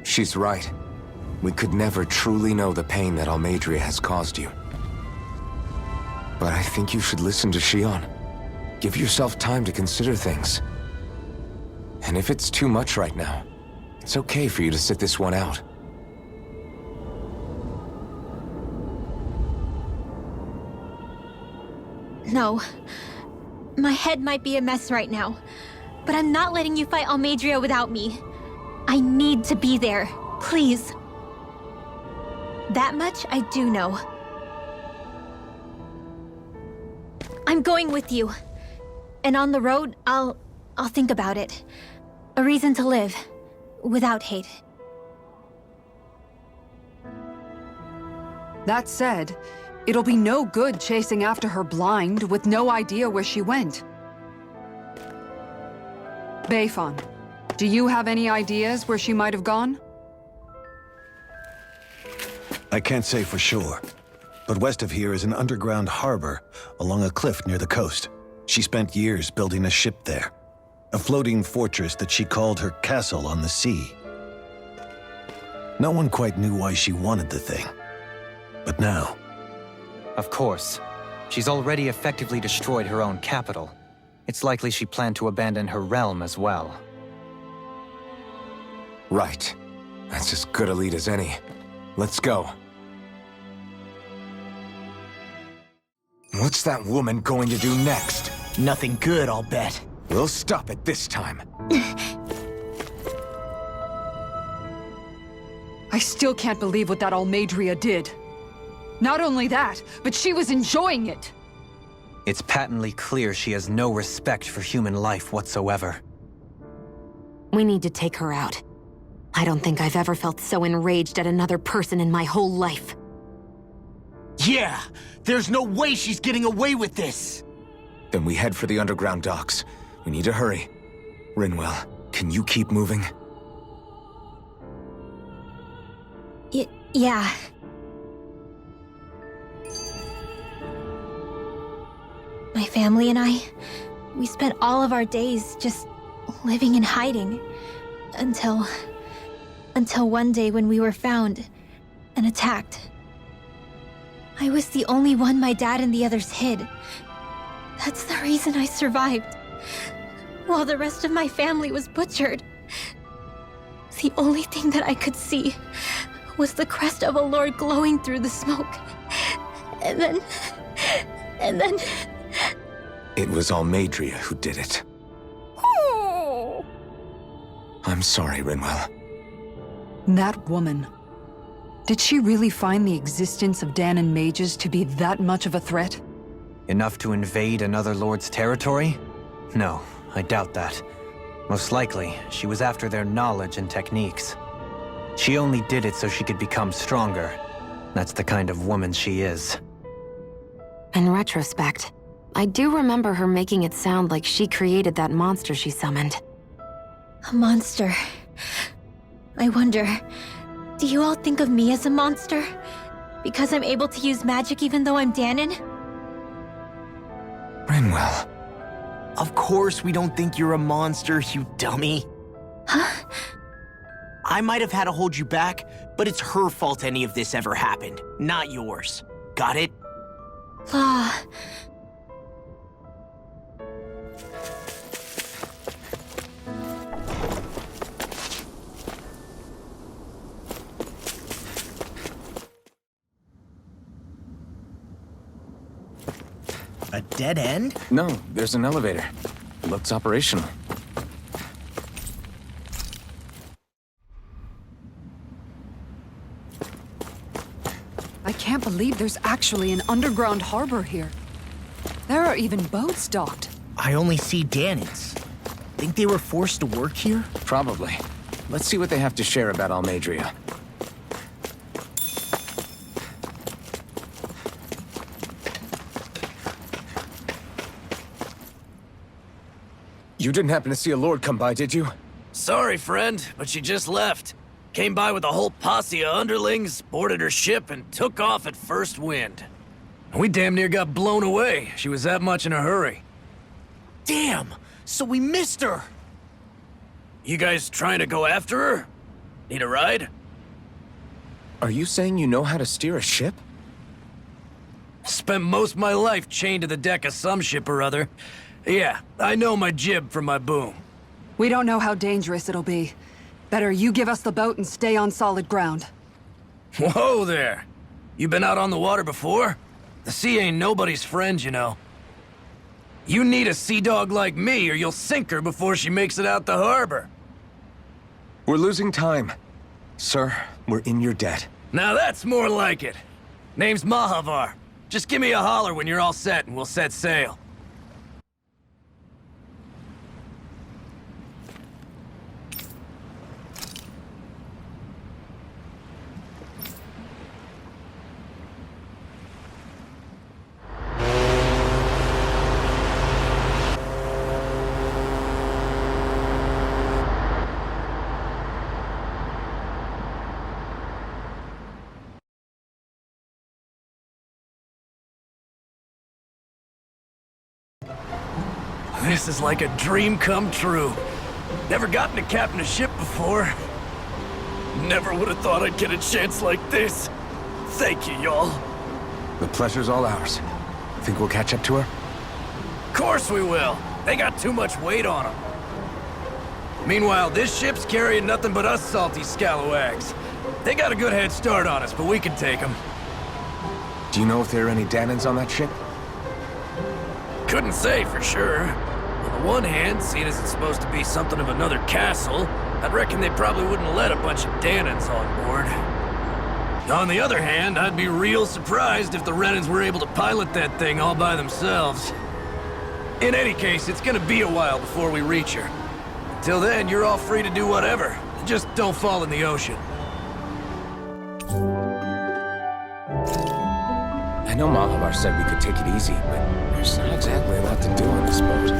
She's right. We could never truly know the pain that Almadria has caused you. But I think you should listen to Shion. Give yourself time to consider things. And if it's too much right now, it's okay for you to sit this one out. No. My head might be a mess right now, but I'm not letting you fight Almeidrea without me. I need to be there. Please. That much I do know. I'm going with you. And on the road, I'll think about it. A reason to live. Without hate. That said, it'll be no good chasing after her blind with no idea where she went. Beifan, do you have any ideas where she might have gone? I can't say for sure, but west of here is an underground harbor along a cliff near the coast. She spent years building a ship there, a floating fortress that she called her castle on the sea. No one quite knew why she wanted the thing, but now... Of course. She's already effectively destroyed her own capital. It's likely she planned to abandon her realm as well. Right. That's as good a lead as any. Let's go. What's that woman going to do next? Nothing good, I'll bet. We'll stop it this time. I still can't believe what that Almeidrea did. Not only that, but she was enjoying it. It's patently clear she has no respect for human life whatsoever. We need to take her out. I don't think I've ever felt so enraged at another person in my whole life. Yeah! There's no way she's getting away with this! Then we head for the underground docks. We need to hurry. Rinwell, can you keep moving? Yeah. My family and I, we spent all of our days just living in hiding. Until one day when we were found and attacked. I was the only one my dad and the others hid. That's the reason I survived. While the rest of my family was butchered. The only thing that I could see was the crest of a lord glowing through the smoke. And then... It was Almeidrea who did it. I'm sorry, Rinwell. That woman. Did she really find the existence of Danon mages to be that much of a threat? Enough to invade another lord's territory? No, I doubt that. Most likely, she was after their knowledge and techniques. She only did it so she could become stronger. That's the kind of woman she is. In retrospect, I do remember her making it sound like she created that monster she summoned. A monster. I wonder, do you all think of me as a monster? Because I'm able to use magic even though I'm Danon? Rinwell. Of course we don't think you're a monster, you dummy. Huh? I might have had to hold you back, but it's her fault any of this ever happened, not yours. Got it? Ah. A dead end? No, there's an elevator. It looks operational. I can't believe there's actually an underground harbor here. There are even boats docked. I only see Danons. Think they were forced to work here? Probably. Let's see what they have to share about Almeidrea. You didn't happen to see a lord come by, did you? Sorry, friend, but she just left. Came by with a whole posse of underlings, boarded her ship, and took off at first wind. We damn near got blown away. She was that much in a hurry. Damn! So we missed her! You guys trying to go after her? Need a ride? Are you saying you know how to steer a ship? Spent most of my life chained to the deck of some ship or other. Yeah, I know my jib from my boom. We don't know how dangerous it'll be. Better you give us the boat and stay on solid ground. Whoa there! You been out on the water before? The sea ain't nobody's friend, you know. You need a sea dog like me, or you'll sink her before she makes it out the harbor. We're losing time. Sir, we're in your debt. Now that's more like it. Name's Mahavar. Just give me a holler when you're all set and we'll set sail. This is like a dream come true. Never gotten to captain a ship before. Never would have thought I'd get a chance like this. Thank you, y'all. The pleasure's all ours. Think we'll catch up to her? Course we will. They got too much weight on them. Meanwhile, this ship's carrying nothing but us salty scalawags. They got a good head start on us, but we can take them. Do you know if there are any Danans on that ship? Couldn't say for sure. On the one hand, seeing as it's supposed to be something of another castle, I'd reckon they probably wouldn't let a bunch of Danans on board. On the other hand, I'd be real surprised if the Renans were able to pilot that thing all by themselves. In any case, it's gonna be a while before we reach her. Till then, you're all free to do whatever. Just don't fall in the ocean. I know Mahavar said we could take it easy, but there's not exactly a lot to do on this boat.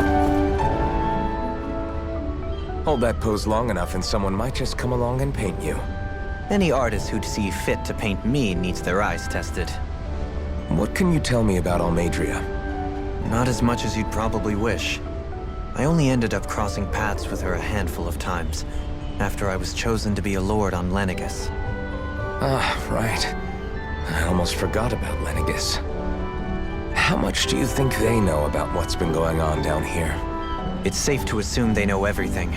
Hold that pose long enough and someone might just come along and paint you. Any artist who'd see fit to paint me needs their eyes tested. What can you tell me about Almadria? Not as much as you'd probably wish. I only ended up crossing paths with her a handful of times, after I was chosen to be a lord on Lenegis. Ah, right. I almost forgot about Lenegis. How much do you think they know about what's been going on down here? It's safe to assume they know everything,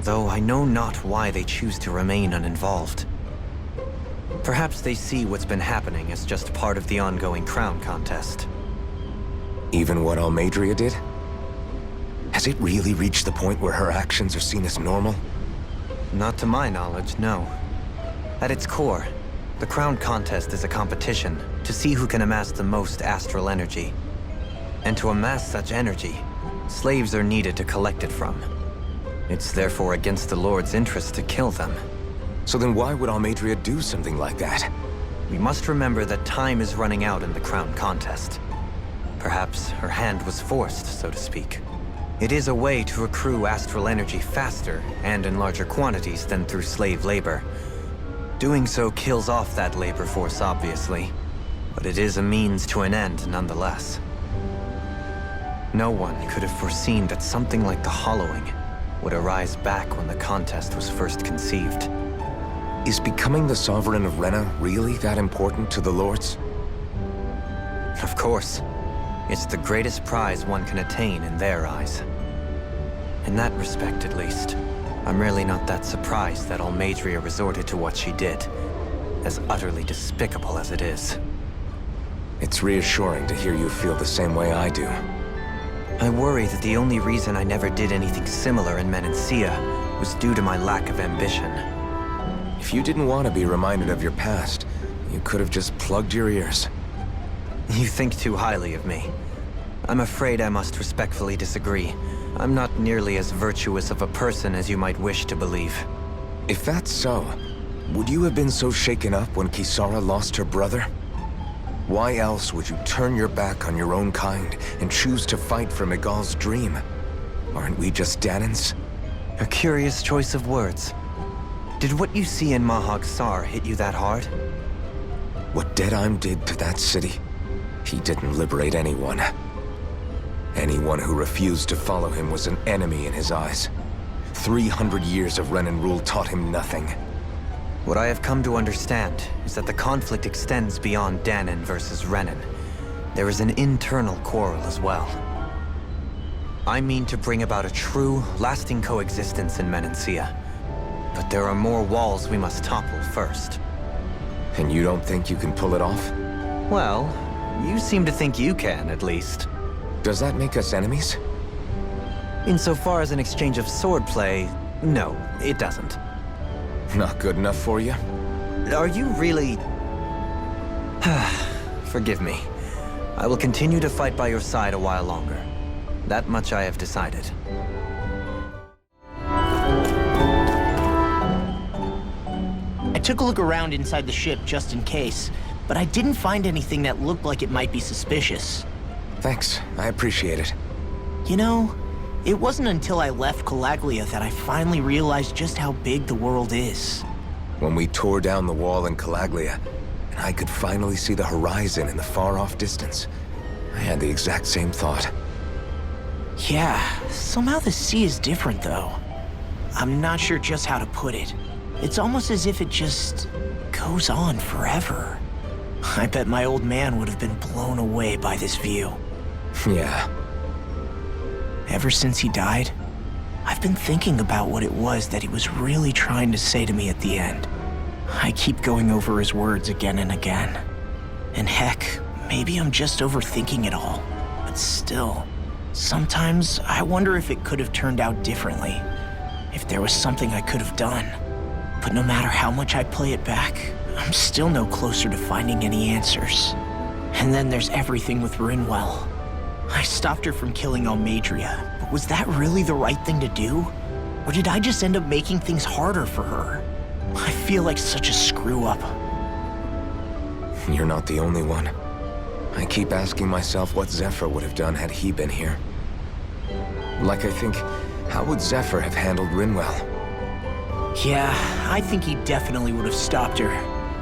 though I know not why they choose to remain uninvolved. Perhaps they see what's been happening as just part of the ongoing crown contest. Even what Almadria did? Has it really reached the point where her actions are seen as normal? Not to my knowledge, no. At its core, the crown contest is a competition to see who can amass the most astral energy. And to amass such energy, slaves are needed to collect it from. It's therefore against the Lord's interest to kill them. So then why would Almadria do something like that? We must remember that time is running out in the crown contest. Perhaps her hand was forced, so to speak. It is a way to accrue astral energy faster and in larger quantities than through slave labor. Doing so kills off that labor force, obviously, but it is a means to an end nonetheless. No one could have foreseen that something like the Hollowing would arise back when the contest was first conceived. Is becoming the Sovereign of Rena really that important to the Lords? Of course. It's the greatest prize one can attain in their eyes. In that respect, at least, I'm really not that surprised that Almadria resorted to what she did, as utterly despicable as it is. It's reassuring to hear you feel the same way I do. I worry that the only reason I never did anything similar in Menancia was due to my lack of ambition. If you didn't want to be reminded of your past, you could have just plugged your ears. You think too highly of me. I'm afraid I must respectfully disagree. I'm not nearly as virtuous of a person as you might wish to believe. If that's so, would you have been so shaken up when Kisara lost her brother? Why else would you turn your back on your own kind and choose to fight for Miguel's dream? Aren't we just Danans? A curious choice of words. Did what you see in Mahag Sar hit you that hard? What Deadheim did to that city, he didn't liberate anyone. Anyone who refused to follow him was an enemy in his eyes. 300 years of Renan rule taught him nothing. What I have come to understand is that the conflict extends beyond Danan versus Renan. There is an internal quarrel as well. I mean to bring about a true, lasting coexistence in Menancia. But there are more walls we must topple first. And you don't think you can pull it off? Well, you seem to think you can, at least. Does that make us enemies? Insofar as an exchange of swordplay, no, it doesn't. Not good enough for you? Are you really... Forgive me. I will continue to fight by your side a while longer. That much I have decided. I took a look around inside the ship just in case, but I didn't find anything that looked like it might be suspicious. Thanks, I appreciate it. You know, it wasn't until I left Calaglia that I finally realized just how big the world is. When we tore down the wall in Calaglia, and I could finally see the horizon in the far-off distance, I had the exact same thought. Yeah, somehow the sea is different though. I'm not sure just how to put it. It's almost as if it just goes on forever. I bet my old man would have been blown away by this view. Yeah. Ever since he died, I've been thinking about what it was that he was really trying to say to me at the end. I keep going over his words again and again. And heck, maybe I'm just overthinking it all. But still, sometimes I wonder if it could have turned out differently. If there was something I could have done. But no matter how much I play it back, I'm still no closer to finding any answers. And then there's everything with Rinwell. I stopped her from killing Almadria, but was that really the right thing to do? Or did I just end up making things harder for her? I feel like such a screw-up. You're not the only one. I keep asking myself what Zephyr would have done had he been here. Like I think, how would Zephyr have handled Rinwell? Yeah, I think he definitely would have stopped her.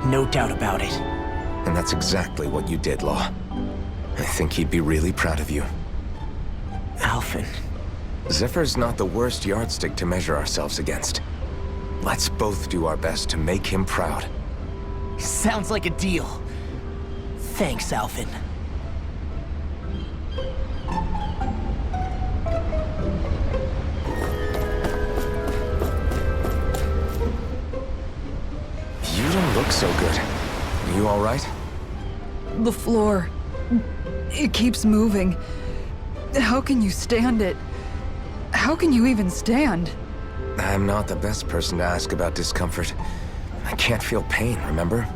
No doubt about it. And that's exactly what you did, Law. I think he'd be really proud of you. Alphen. Zephyr's not the worst yardstick to measure ourselves against. Let's both do our best to make him proud. Sounds like a deal. Thanks, Alphen. You don't look so good. You all right? The floor. It keeps moving. How can you stand it? How can you even stand? I'm not the best person to ask about discomfort. I can't feel pain, remember?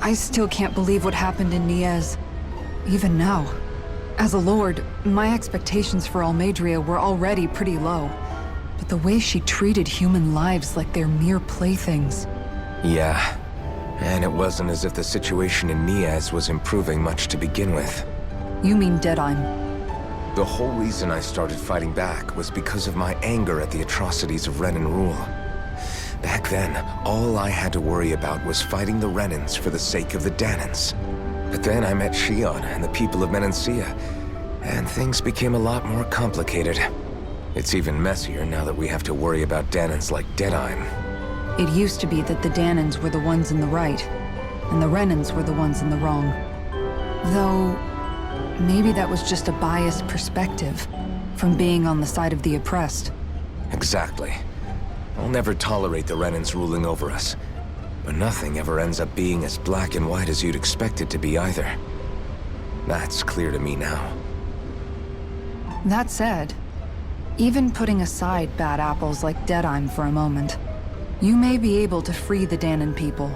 I still can't believe what happened in Niez. Even now. As a lord, my expectations for Almadria were already pretty low. But the way she treated human lives like they're mere playthings. Yeah. And it wasn't as if the situation in Niez was improving much to begin with. You mean Deadheim? The whole reason I started fighting back was because of my anger at the atrocities of Renan rule. Back then, all I had to worry about was fighting the Renans for the sake of the Danans. But then I met Shion and the people of Menancia, and things became a lot more complicated. It's even messier now that we have to worry about Danans like Deadheim. It used to be that the Danans were the ones in the right, and the Renans were the ones in the wrong. Though, maybe that was just a biased perspective from being on the side of the oppressed. Exactly. I'll never tolerate the Renans ruling over us. But nothing ever ends up being as black and white as you'd expect it to be either. That's clear to me now. That said, even putting aside bad apples like Deadheim for a moment, you may be able to free the Danan people,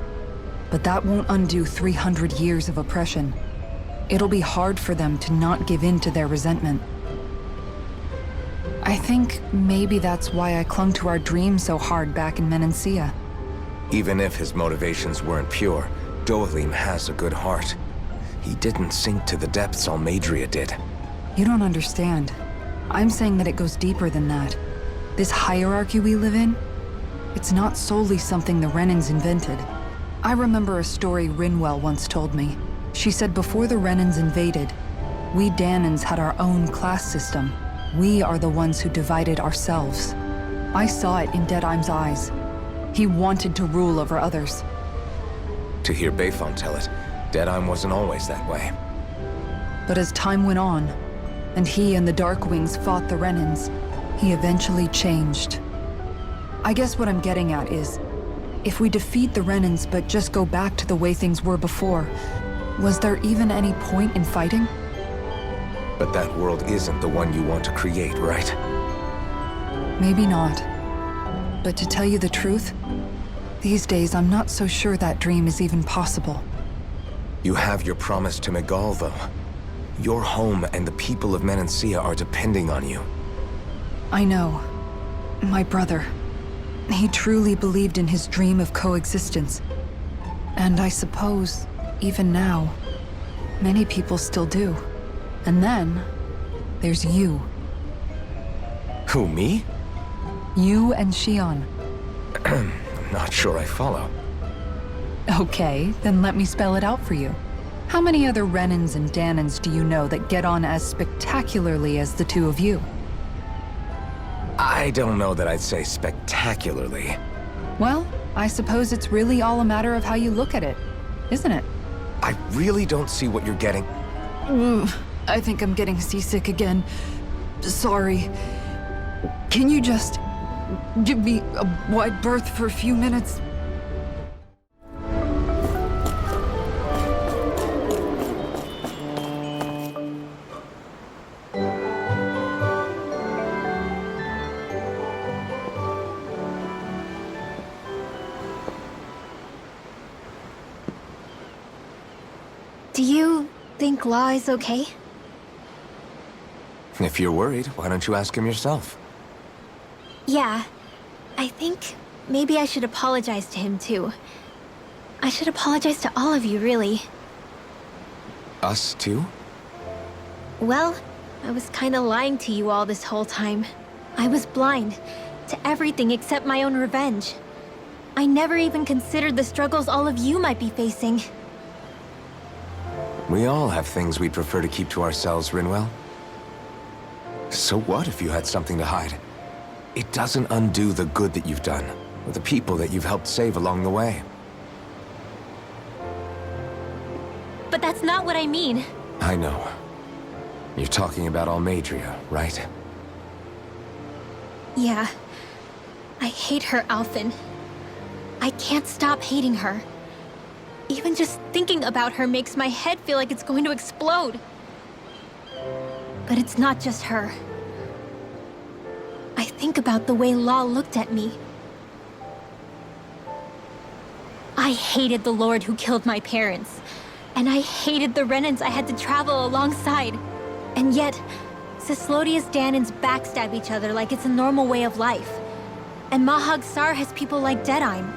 but that won't undo 300 years of oppression. It'll be hard for them to not give in to their resentment. I think maybe that's why I clung to our dream so hard back in Menancia. Even if his motivations weren't pure, Dohalim has a good heart. He didn't sink to the depths Almadria did. You don't understand. I'm saying that it goes deeper than that. This hierarchy we live in, it's not solely something the Renans invented. I remember a story Rinwell once told me. She said before the Renans invaded, we Danans had our own class system. We are the ones who divided ourselves. I saw it in Deadheim's eyes. He wanted to rule over others. To hear Bayfon tell it, Deadheim wasn't always that way. But as time went on, and he and the Darkwings fought the Renans, he eventually changed. I guess what I'm getting at is, if we defeat the Renans but just go back to the way things were before, was there even any point in fighting? But that world isn't the one you want to create, right? Maybe not. But to tell you the truth, these days I'm not so sure that dream is even possible. You have your promise to Megal, though. Your home and the people of Menancia are depending on you. I know. My brother. He truly believed in his dream of coexistence. And I suppose, even now, many people still do. And then, there's you. Who, me? You and Xion. I'm not sure I follow. Okay, then let me spell it out for you. How many other Renans and Danans do you know that get on as spectacularly as the two of you? I don't know that I'd say spectacularly. Well, I suppose it's really all a matter of how you look at it, isn't it? I really don't see what you're getting. I think I'm getting seasick again. Sorry. Can you just give me a wide berth for a few minutes? Do you think Law is okay? If you're worried, why don't you ask him yourself? Yeah. I think maybe I should apologize to him too. I should apologize to all of you, really. Us too? Well, I was kinda lying to you all this whole time. I was blind to everything except my own revenge. I never even considered the struggles all of you might be facing. We all have things we'd prefer to keep to ourselves, Rinwell. So what if you had something to hide? It doesn't undo the good that you've done, or the people that you've helped save along the way. But that's not what I mean. I know. You're talking about Almadria, right? Yeah. I hate her, Alphen. I can't stop hating her. Even just thinking about her makes my head feel like it's going to explode. But it's not just her. I think about the way Law looked at me. I hated the Lord who killed my parents. And I hated the Renans I had to travel alongside. And yet, Cislodia's Danans backstab each other like it's a normal way of life. And Mahag Sar has people like Deadime.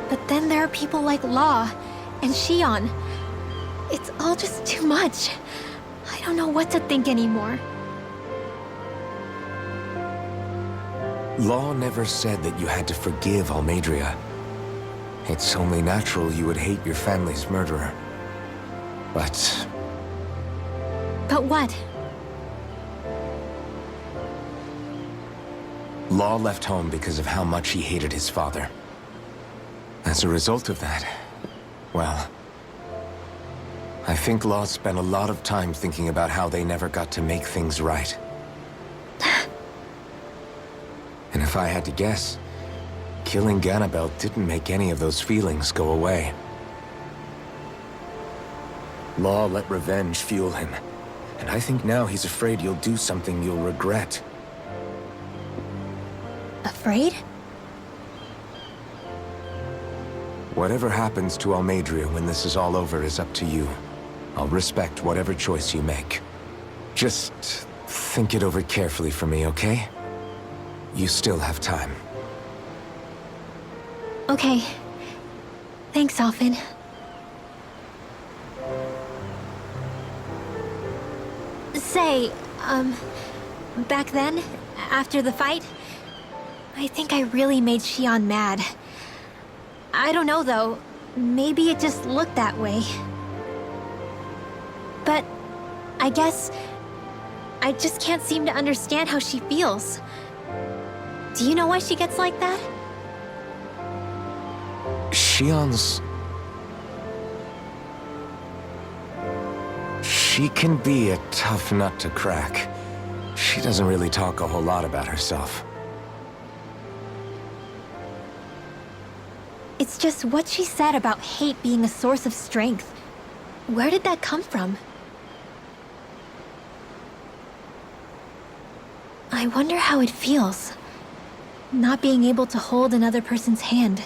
But then there are people like Law and Xion. It's all just too much. I don't know what to think anymore. Law never said that you had to forgive Almadria. It's only natural you would hate your family's murderer. But But what? Law left home because of how much he hated his father. As a result of that, well, I think Law spent a lot of time thinking about how they never got to make things right. And if I had to guess, killing Ganabel didn't make any of those feelings go away. Law let revenge fuel him, and I think now he's afraid you'll do something you'll regret. Afraid? Whatever happens to Almadria when this is all over is up to you. I'll respect whatever choice you make. Just think it over carefully for me, okay? You still have time. Okay. Thanks, Alphen. Say, back then, after the fight, I think I really made Xion mad. I don't know, though. Maybe it just looked that way. But I guess I just can't seem to understand how she feels. Do you know why she gets like that? She can be a tough nut to crack. She doesn't really talk a whole lot about herself. It's just what she said about hate being a source of strength. Where did that come from? I wonder how it feels, not being able to hold another person's hand.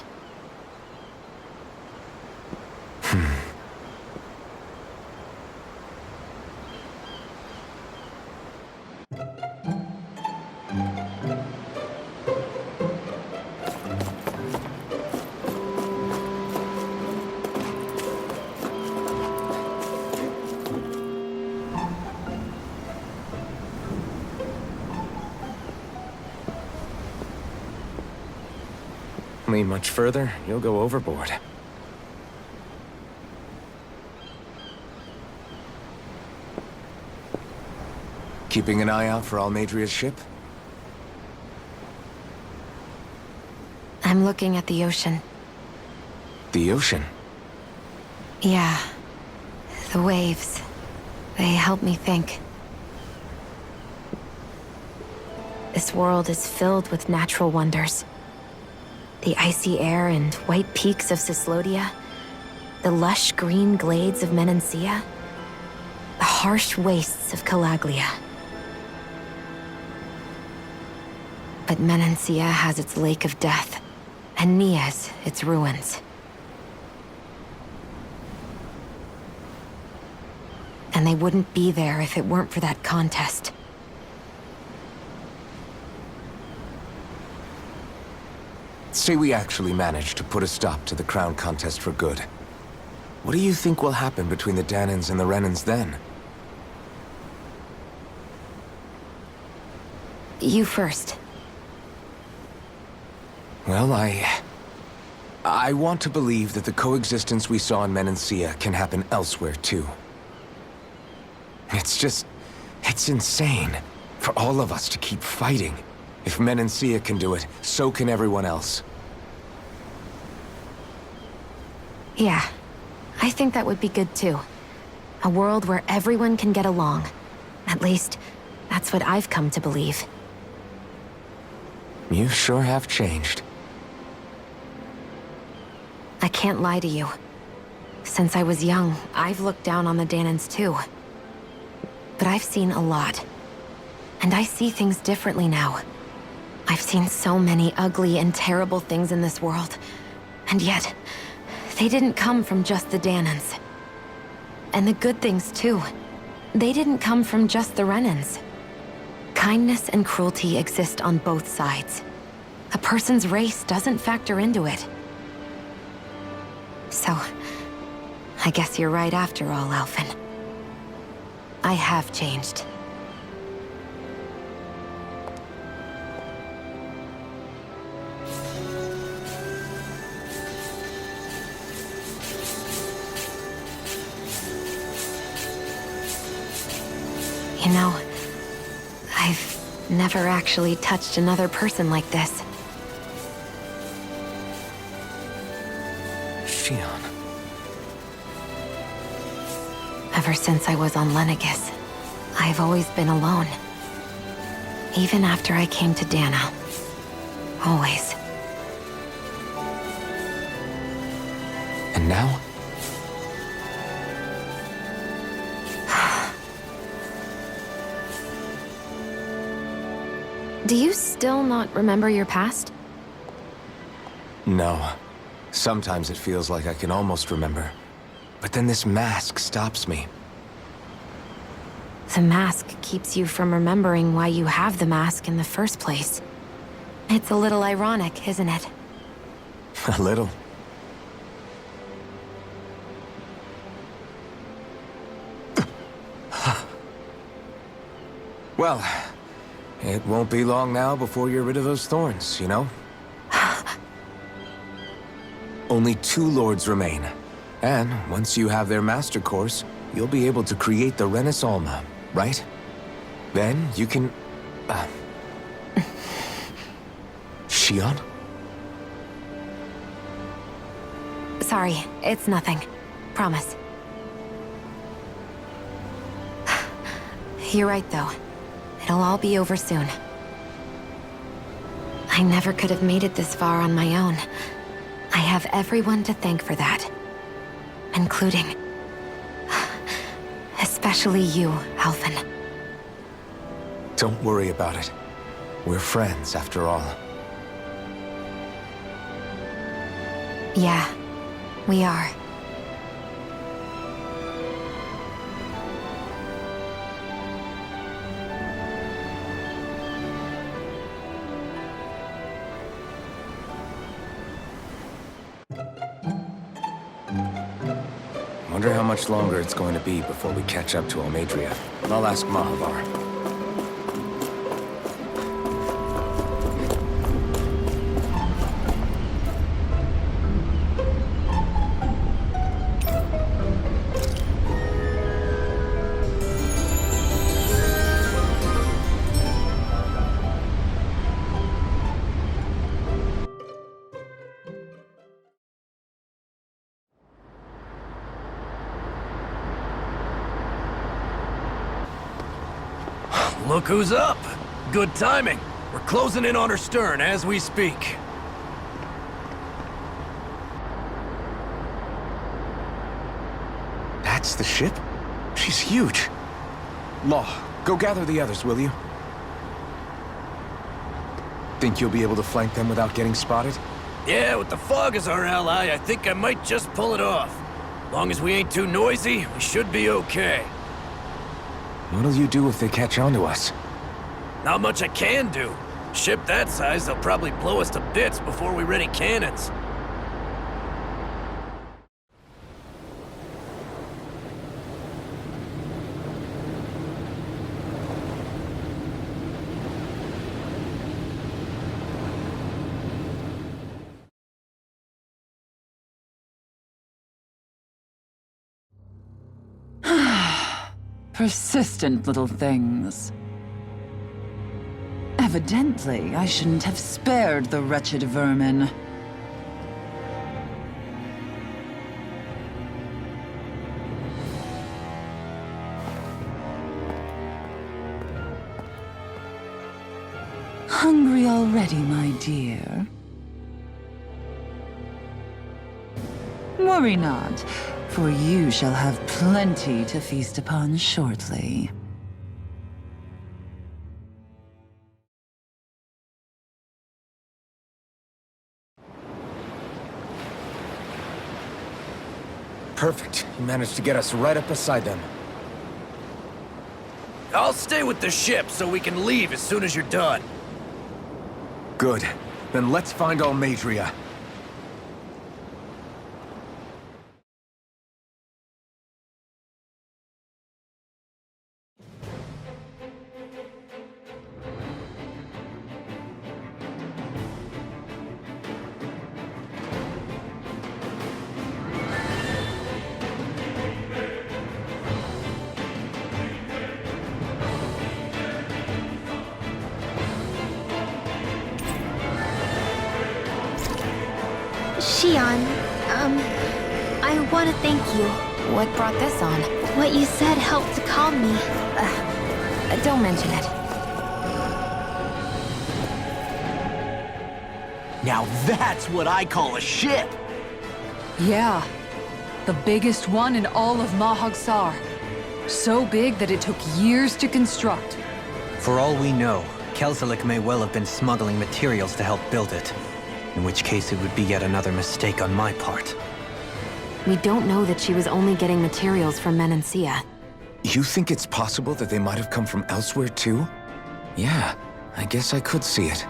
Lean much further, you'll go overboard. Keeping an eye out for Almadria's ship? I'm looking at the ocean. The ocean? Yeah. The waves. They help me think. This world is filled with natural wonders. The icy air and white peaks of Cislodia, the lush green glades of Menancia, the harsh wastes of Calaglia. But Menancia has its Lake of Death, and Nias its ruins. And they wouldn't be there if it weren't for that contest. Say we actually manage to put a stop to the crown contest for good. What do you think will happen between the Dahnans and the Renans then? You first. Well, I want to believe that the coexistence we saw in Menancia can happen elsewhere, too. It's insane for all of us to keep fighting. If Menancia can do it, so can everyone else. Yeah, I think that would be good too. A world where everyone can get along. At least, that's what I've come to believe. You sure have changed. I can't lie to you. Since I was young, I've looked down on the Dahnans too. But I've seen a lot. And I see things differently now. I've seen so many ugly and terrible things in this world. And yet, they didn't come from just the Dahnans. And the good things too. They didn't come from just the Renans. Kindness and cruelty exist on both sides. A person's race doesn't factor into it. So, I guess you're right after all, Alphen. I have changed. You know, I've never actually touched another person like this. Shion. Ever since I was on Lenegis, I've always been alone. Even after I came to Dana. Always. And now? Do you still not remember your past? No. Sometimes it feels like I can almost remember. But then this mask stops me. The mask keeps you from remembering why you have the mask in the first place. It's a little ironic, isn't it? A little. Well, it won't be long now before you're rid of those thorns, you know? Only 2 lords remain. And once you have their master course, you'll be able to create the Renis Alma, right? Then you can... Shion? Sorry, it's nothing. Promise. You're right, though. It'll all be over soon. I never could have made it this far on my own. I have everyone to thank for that. Including... especially you, Alvin. Don't worry about it. We're friends, after all. Yeah, we are. Wonder how much longer it's going to be before we catch up to Almadria. I'll ask Mahavar. Look who's up! Good timing. We're closing in on her stern as we speak. That's the ship? She's huge. Law, go gather the others, will you? Think you'll be able to flank them without getting spotted? Yeah, with the fog as our ally, I think I might just pull it off. Long as we ain't too noisy, we should be okay. What'll you do if they catch on to us? Not much I can do. Ship that size, they'll probably blow us to bits before we ready cannons. Persistent little things. Evidently, I shouldn't have spared the wretched vermin. Hungry already, my dear? Worry not, for you shall have plenty to feast upon shortly. Perfect. You managed to get us right up beside them. I'll stay with the ship so we can leave as soon as you're done. Good. Then let's find Almadria. Xian, I want to thank you. What brought this on? What you said helped to calm me. Don't mention it. Now that's what I call a ship! Yeah. The biggest one in all of Mahagsar. So big that it took years to construct. For all we know, Kelzelik may well have been smuggling materials to help build it. In which case it would be yet another mistake on my part. We don't know that she was only getting materials from Menancia. You think it's possible that they might have come from elsewhere too? Yeah, I guess I could see it.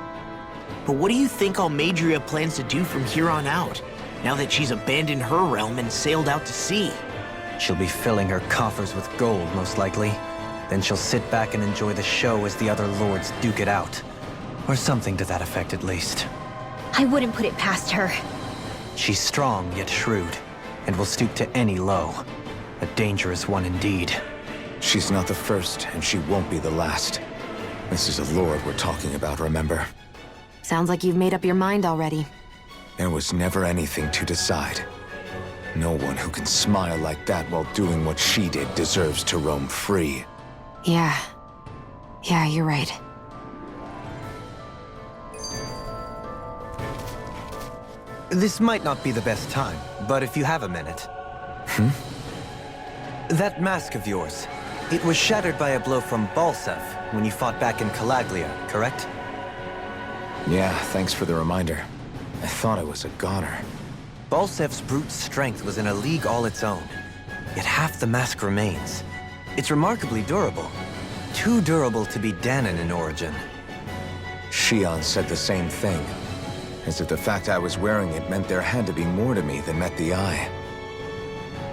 But what do you think Almadria plans to do from here on out, now that she's abandoned her realm and sailed out to sea? She'll be filling her coffers with gold, most likely. Then she'll sit back and enjoy the show as the other lords duke it out. Or something to that effect, at least. I wouldn't put it past her. She's strong, yet shrewd, and will stoop to any low. A dangerous one indeed. She's not the first, and she won't be the last. This is a lord we're talking about, remember? Sounds like you've made up your mind already. There was never anything to decide. No one who can smile like that while doing what she did deserves to roam free. Yeah. Yeah, you're right. This might not be the best time, but if you have a minute. That mask of yours, it was shattered by a blow from Talesof when you fought back in Calaglia, correct? Yeah, thanks for the reminder. I thought I was a goner. Balsef's brute strength was in a league all its own, yet half the mask remains. It's remarkably durable. Too durable to be Danon in origin. Shion said the same thing. As if the fact I was wearing it meant there had to be more to me than met the eye.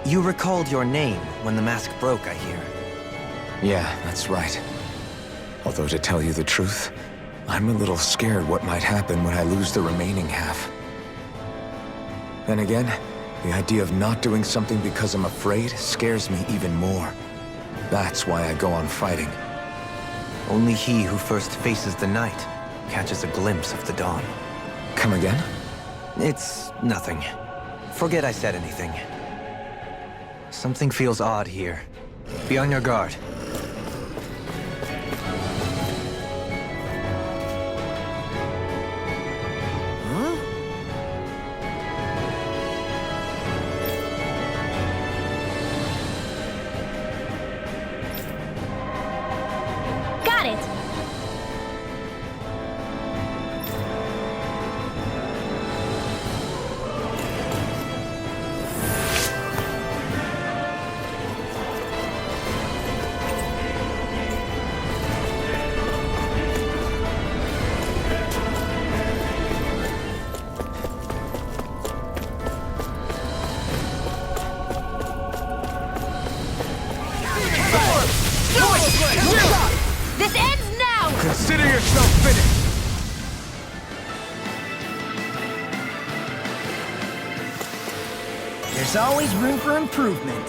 You recalled your name when the mask broke, I hear. Yeah, that's right. Although to tell you the truth, I'm a little scared what might happen when I lose the remaining half. Then again, the idea of not doing something because I'm afraid scares me even more. That's why I go on fighting. Only he who first faces the night catches a glimpse of the dawn. Come again? It's nothing. Forget I said anything. Something feels odd here. Be on your guard. Got it! This ends now! Consider yourself finished! There's always room for improvement.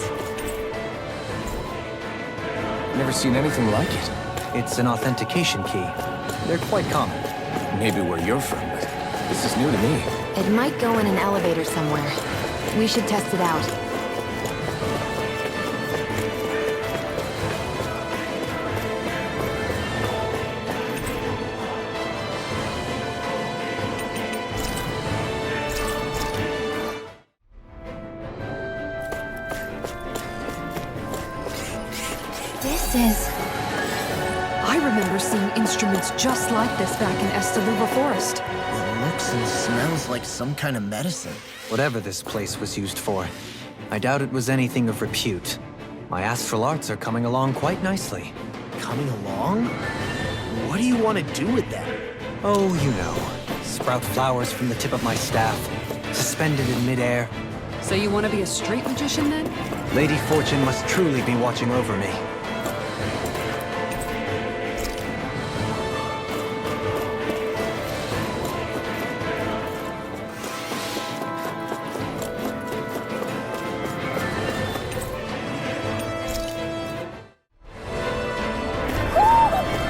Never seen anything like it. It's an authentication key. They're quite common. Maybe where you're from, but this is new to me. It might go in an elevator somewhere. We should test it out. This is... I remember seeing instruments just like this back in Estaluva Forest. It looks and smells like some kind of medicine. Whatever this place was used for, I doubt it was anything of repute. My astral arts are coming along quite nicely. Coming along? What do you want to do with that? Oh, you know. Sprout flowers from the tip of my staff, suspended in midair. So you want to be a street magician then? Lady Fortune must truly be watching over me.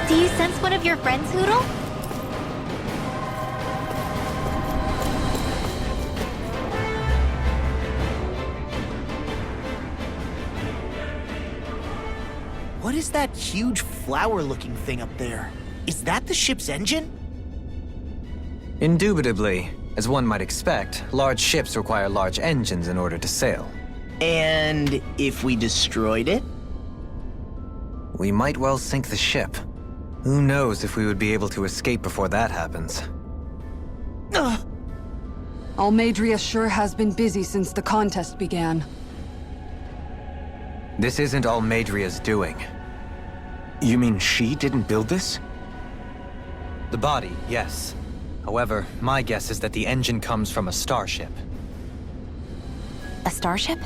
Do you sense one of your friends, Hoodle? What is that huge flower-looking thing up there? Is that the ship's engine? Indubitably. As one might expect, large ships require large engines in order to sail. And if we destroyed it? We might well sink the ship. Who knows if we would be able to escape before that happens. Almadria sure has been busy since the contest began. This isn't Almadria's doing. You mean she didn't build this? The body, yes. However, my guess is that the engine comes from a starship. A starship?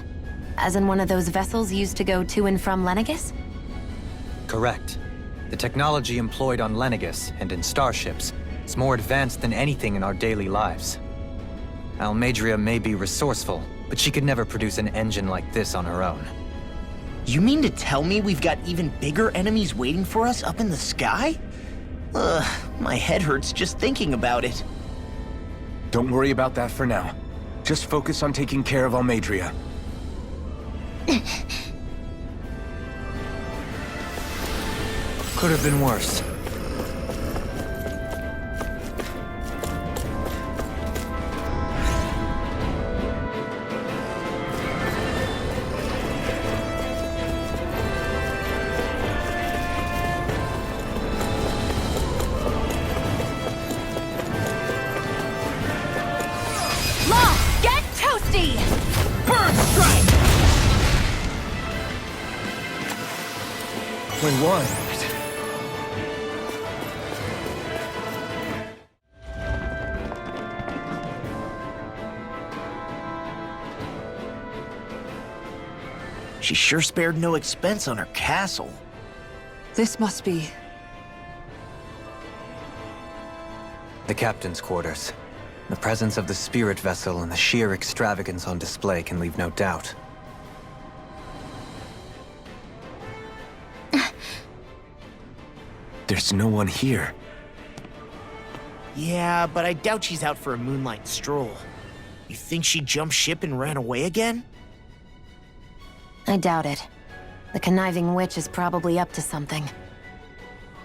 As in one of those vessels used to go to and from Lenegis? Correct. The technology employed on Lenegis and in starships is more advanced than anything in our daily lives. Almadria may be resourceful, but she could never produce an engine like this on her own. You mean to tell me we've got even bigger enemies waiting for us up in the sky? Ugh, my head hurts just thinking about it. Don't worry about that for now. Just focus on taking care of Almadria. Could have been worse. Get toasty! Bird strike! When one. She sure spared no expense on her castle. This must be... The captain's quarters. The presence of the spirit vessel and the sheer extravagance on display can leave no doubt. There's no one here. Yeah, but I doubt she's out for a moonlight stroll. You think she jumped ship and ran away again? I doubt it. The conniving witch is probably up to something.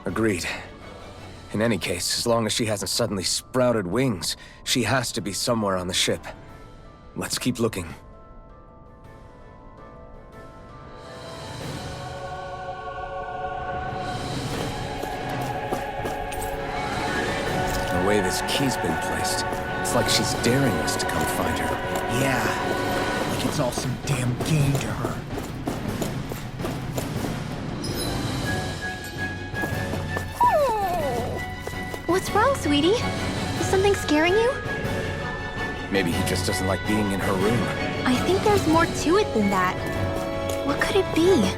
Agreed. In any case, as long as she hasn't suddenly sprouted wings, she has to be somewhere on the ship. Let's keep looking. The way this key's been placed, it's like she's daring us to come find her. Yeah, like it's all some damn game to her. What's wrong, sweetie? Is something scaring you? Maybe he just doesn't like being in her room. I think there's more to it than that. What could it be?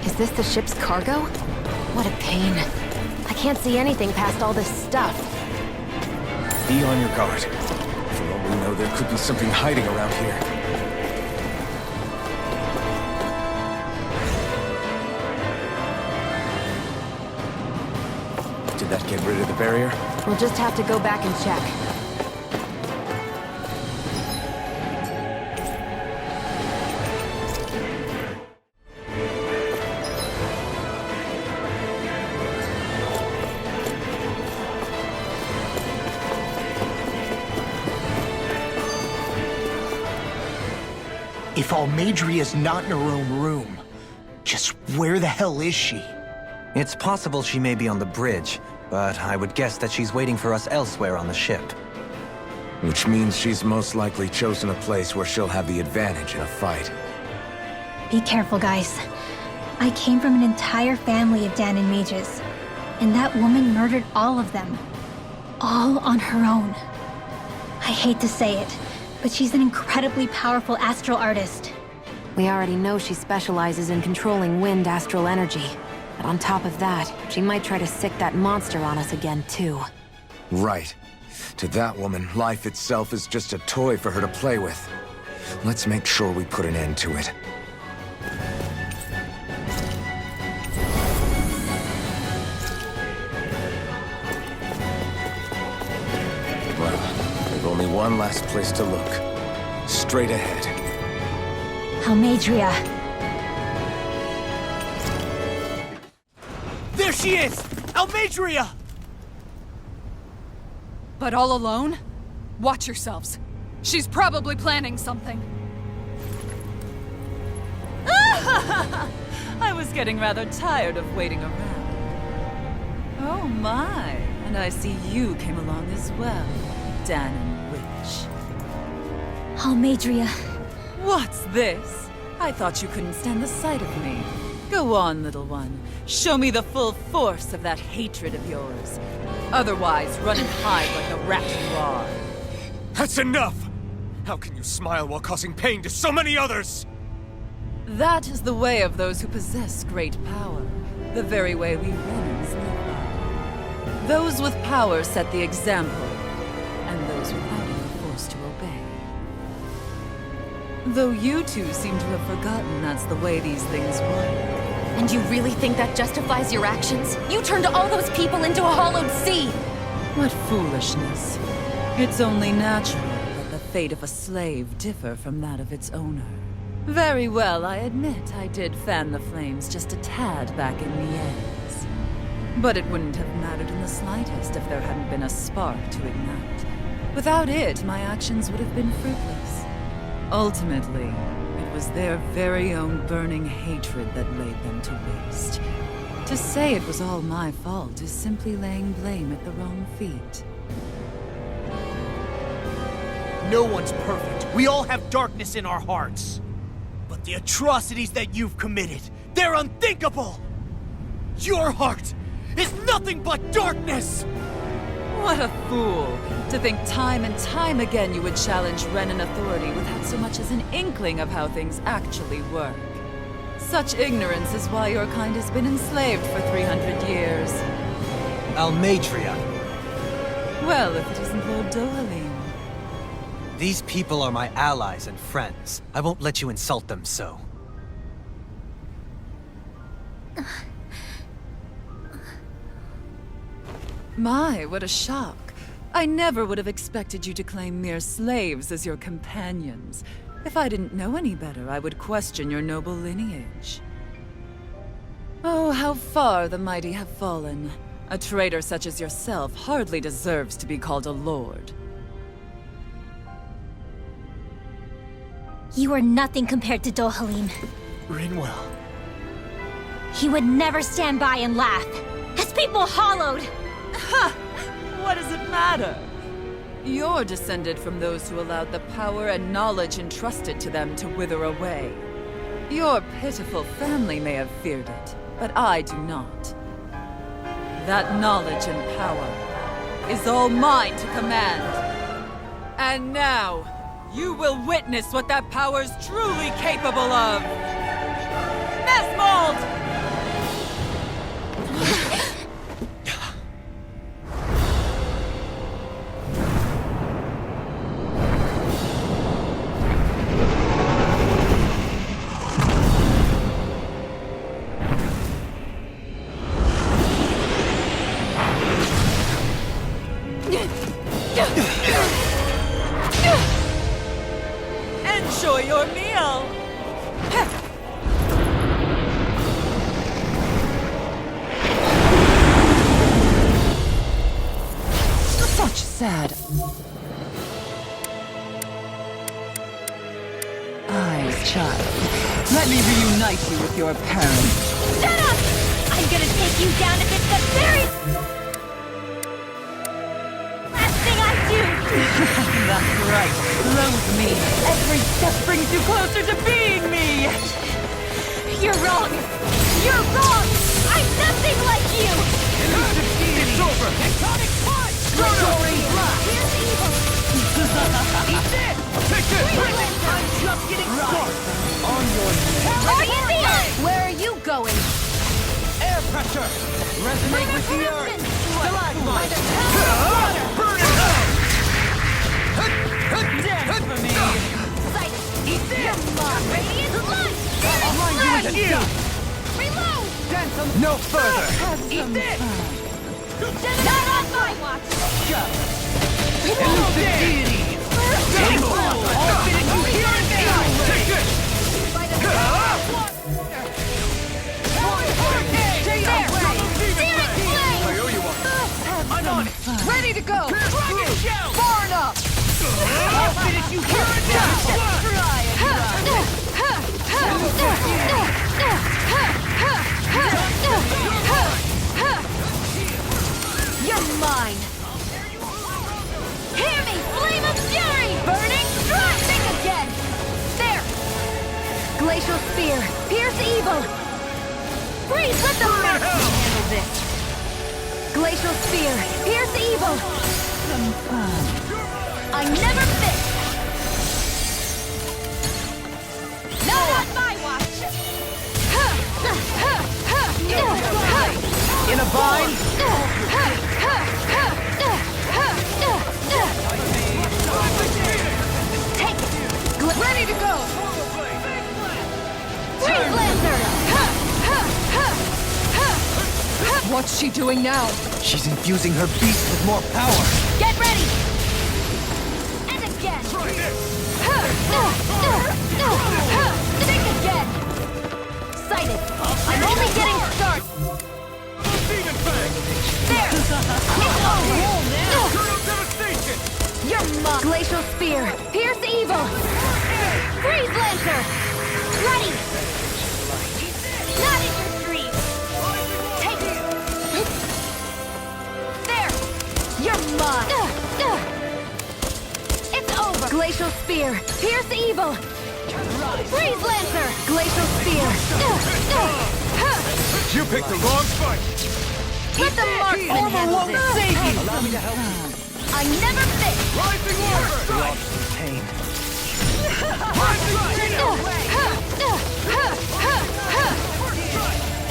Is this the ship's cargo? What a pain. I can't see anything past all this stuff. Be on your guard. For all we know, there could be something hiding around here. Did that get rid of the barrier? We'll just have to go back and check. If Almadria's not in her own room, just where the hell is she? It's possible she may be on the bridge, but I would guess that she's waiting for us elsewhere on the ship. Which means she's most likely chosen a place where she'll have the advantage in a fight. Be careful, guys. I came from an entire family of Danon mages, and that woman murdered all of them. All on her own. I hate to say it, but she's an incredibly powerful astral artist. We already know she specializes in controlling wind astral energy. But on top of that, she might try to sick that monster on us again, too. Right. To that woman, life itself is just a toy for her to play with. Let's make sure we put an end to it. Well, there's only one last place to look. Straight ahead. Almadria. There she is! Almadria! But all alone? Watch yourselves. She's probably planning something. I was getting rather tired of waiting around. Oh my, and I see you came along as well, Danon Witch. Almadria. What's this? I thought you couldn't stand the sight of me. Go on, little one. Show me the full force of that hatred of yours. Otherwise, run and hide like the rat you are. That's enough! How can you smile while causing pain to so many others? That is the way of those who possess great power. The very way we Renans live by. Those with power set the example. orders without being forced to obey. Though you two seem to have forgotten that's the way these things work. And you really think that justifies your actions? You turned all those people into a hollowed sea! What foolishness. It's only natural that the fate of a slave differ from that of its owner. Very well, I admit I did fan the flames just a tad back in Miez. But it wouldn't have mattered in the slightest if there hadn't been a spark to ignite. Without it, my actions would have been fruitless. Ultimately, it was their very own burning hatred that laid them to waste. To say it was all my fault is simply laying blame at the wrong feet. No one's perfect. We all have darkness in our hearts. But the atrocities that you've committed, they're unthinkable! Your heart is nothing but darkness! What a fool! To think time and time again you would challenge Renan authority without so much as an inkling of how things actually work. Such ignorance is why your kind has been enslaved for 300 years. Almadria. Well, if it isn't Lord Dohalim. These people are my allies and friends. I won't let you insult them so. My, what a shock. I never would have expected you to claim mere slaves as your companions. If I didn't know any better, I would question your noble lineage. Oh, how far the mighty have fallen. A traitor such as yourself hardly deserves to be called a lord. You are nothing compared to Dohalim. Rinwell. He would never stand by and laugh. His people hollowed! Ha! What does it matter? You're descended from those who allowed the power and knowledge entrusted to them to wither away. Your pitiful family may have feared it, but I do not. That knowledge and power is all mine to command. And now, you will witness what that power's truly capable of! Nesmold! Enjoy your meal! Such sad eyes, child. Let me reunite you with your parents. Shut up! I'm gonna take you down if it's the very last thing I do! That's right. Loathe me. Every step brings you closer to being me. You're wrong! You're wrong! I'm nothing like you! It's over! Tectonic punch! Sorry! Here's evil! Eat it! Take this! I'm just getting started! On your knees! Are you the Where are you going? Air pressure! Resonate with the earth! Stalagmite! Burn it out! Dance for me. Eat this! Radiant light! Behind you! Reload! No further! Eat this. Not on my watch! Elusive deity! All fitting you here and now! Take this! I owe you one. I'm on it! Ready to go! Dragon shell! Far enough! All fitting you here and now! You're mine! Hear me! Flame of fury! Burning strike! Think again! There! Glacial spear! Pierce evil! Freeze with the Mercy handle this! Glacial spear! Pierce evil! I never miss! Not on my watch! In a bind? she doing now? She's infusing her beast with more power. Get ready! And again! Think again! Sighted! I'm only getting started! Demon Fang! There! It's over! Turtle Devastation! You're mine! Glacial Spear! Pierce evil! Freeze Lancer! Ready! Not in your dreams! Take it! There! You're mine! It's over! Glacial Spear! Pierce evil! Freeze Lancer! Glacial Spear! You picked the wrong fight! Let the marksman handle this! Save you! Allow me to help you. I never fit! Rising Warfare! We all feel pain.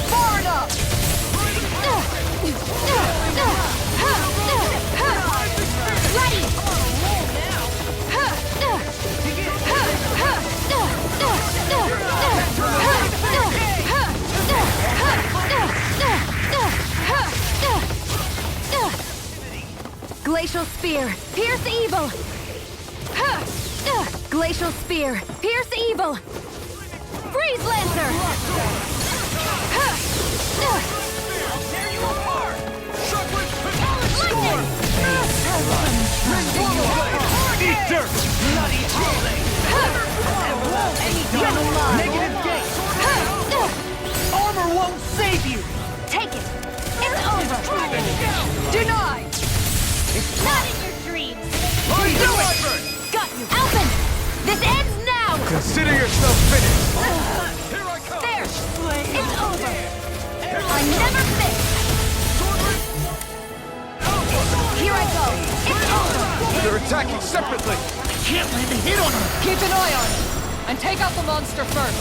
Forward up! Ready! Glacial Spear, pierce evil! Glacial Spear, pierce evil! Freeze Lancer! Lightning! Eat dirt! Negative gate! Armor won't save you! Take it! It's over! Denied! Not in your dreams! Rising Wyvern! Got you! Alphen! This ends now! Consider yourself finished! Here I come! There! It's over! I never fit! Here I go! It's over! They're attacking separately! Can't land a hit on her! Keep an eye on it! And take out the monster first!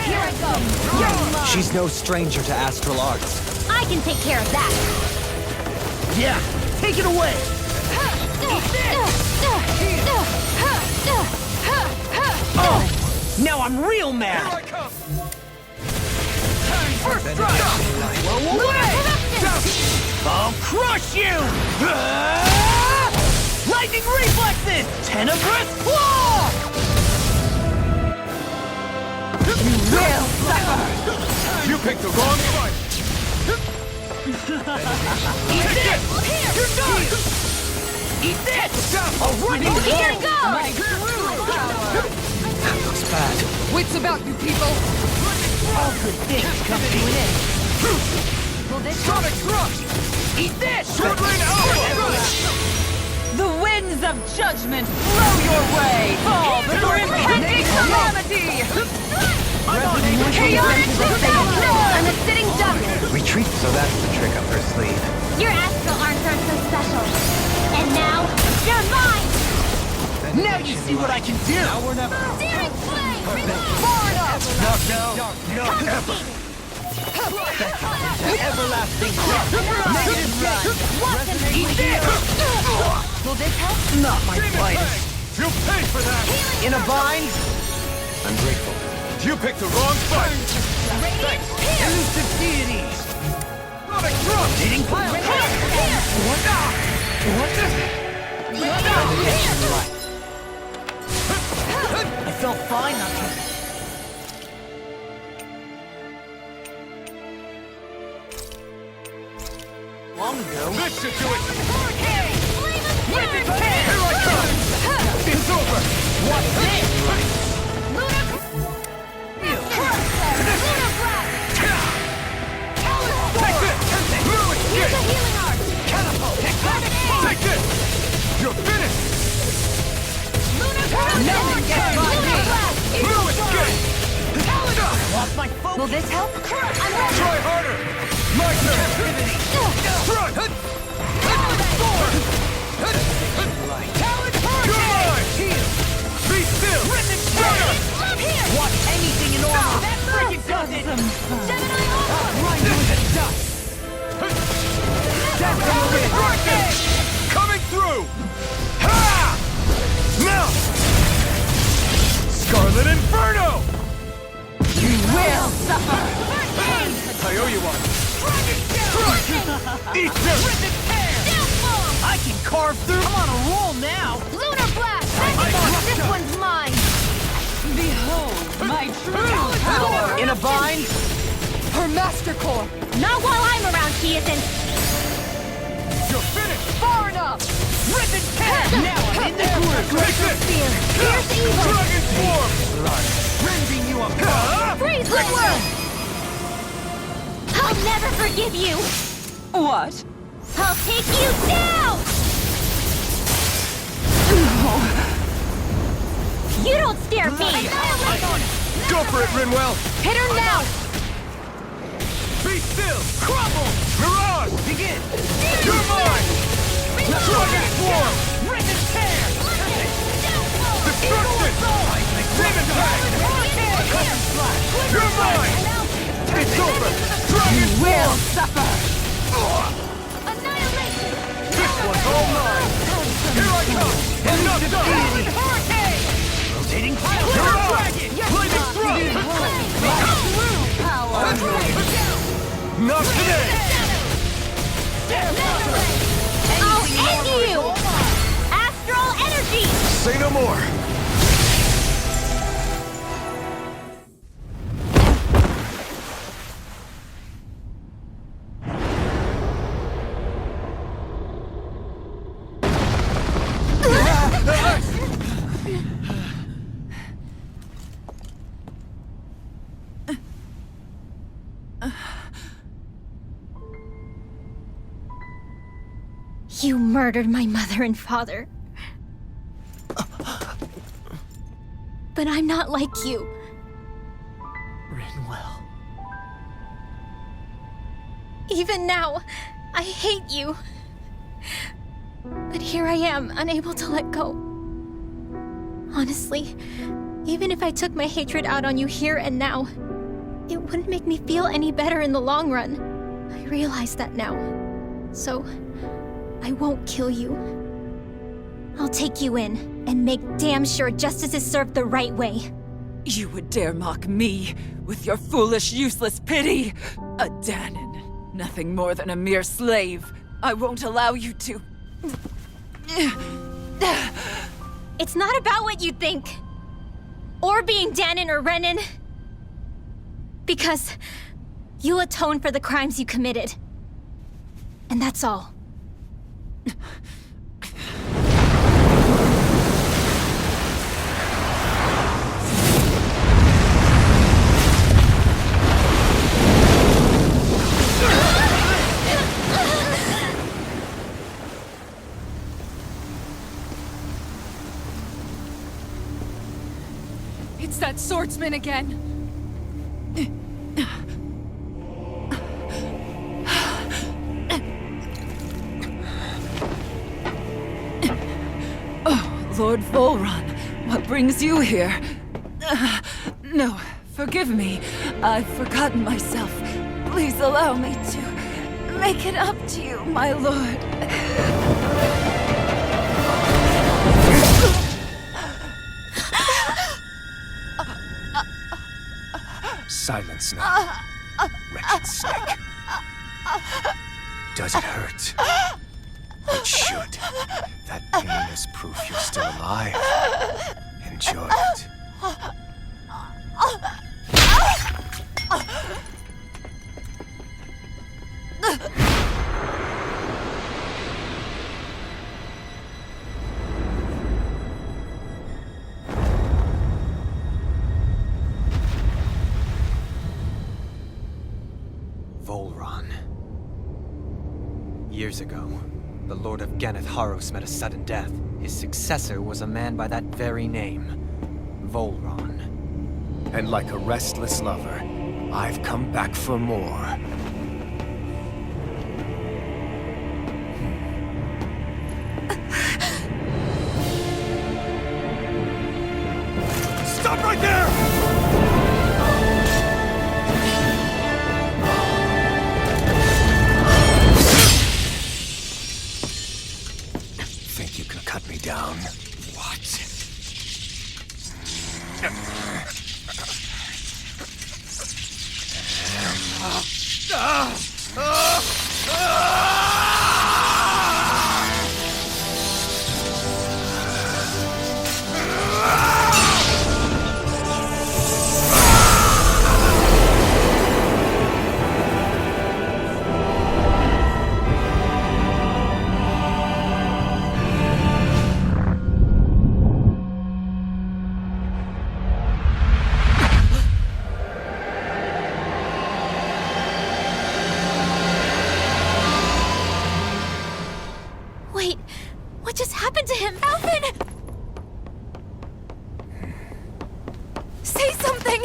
Here I go! You're mine! She's no stranger to astral arts. I can take care of that! Yeah, take it away! Oh! Now I'm real Here mad! I come! First strike! Blow away! I'll crush you! Lightning reflexes! Tenebrous claw! You will suffer! You picked the wrong fight! Eat this! You're done! Eat this! I'll run you Here through! goes! That looks bad. Wits about you people! All good things come to an end. Will this Sonic Thrust! Eat this! Short-range elbow! The winds of judgment blow your way! Fall before impending calamity! Chaotic Disaster! I'm a sitting duck! Retreat, so that's the trick up her sleeve. Your astral arts aren't so special. And now, you're mine! Now you see what I can do! Now or never! Searing flame! Forward up! No, ever! Everlasting death! Negative grind! Eat this! Will this help? Not my Demon finest! Fang! You'll pay for that! In a bind? I'm grateful. You picked the wrong fight! Radiant Pierce! Elusive deities! Sonic Thrust! Eating pile! I felt fine up here. Long ago. This should do it! Hurricane! Flame of Here Fury! I come! It's over! What's this? Lunar... Lunar Blast! Take this! Use a healing art! Catapult! Take this! You're finished! Lunar Corruption! Nothing gets by Lunar me. Blast! Blue escape! Lost my focus! Will this help? I'm ready! Try harder! My turn! Strike! You're mine! Be still! Runner! Want anything in order? That freaking does it! Gemini Alpha! Grind you into dust! Coming through! Ha! Now! Scarlet Inferno! You will suffer! I owe you one. Eat this! I can carve through. I'm on a roll now. Lunar blast! This one's mine! Behold my true power! In a bind? Her master core! Not while I'm around, she isn't. You're finished! Far enough! Rip and tear! Now I'm in the groove! Take this! Fear! Here's evil! Dragon form! Blood! Rending you apart! Freeze the world! I'll never forgive you. What? I'll take you down! You don't scare me! Go for it, Rinwell! Hit her now! Be still! Crumble! Mirage! Begin! You're mine! Dragon form! Rip and tear! Destruction! Demon Fang! You're mine! It's over! Dragon Will suffer! Annihilation! This one's all mine! Here I come! I'm not done! Hurricane! Rotating pile! Dragon! Lightning thrust! Not today! I'll end you! Astral energy! Say no more! You murdered my mother and father. But I'm not like you. Rinwell. Even now, I hate you. But here I am, unable to let go. Honestly, even if I took my hatred out on you here and now, it wouldn't make me feel any better in the long run. I realize that now. So, I won't kill you. I'll take you in and make damn sure justice is served the right way. You would dare mock me with your foolish, useless pity? A Danon, nothing more than a mere slave. I won't allow you to... It's not about what you think. Or being Danon or Renan. Because you'll atone for the crimes you committed. And that's all. It's that swordsman again! Lord Volron, what brings you here? No, forgive me. I've forgotten myself. Please allow me to make it up to you, my lord. Silence now, wretched snake. Does it hurt? It should. That pain is proof you're still alive. Enjoy it. Volron. Years ago, the Lord of Ganeth Haros met a sudden death. His successor was a man by that very name, Volron. And like a restless lover, I've come back for more. Stop right there! Think you can cut me down? What? happened to him? Alvin! Say something!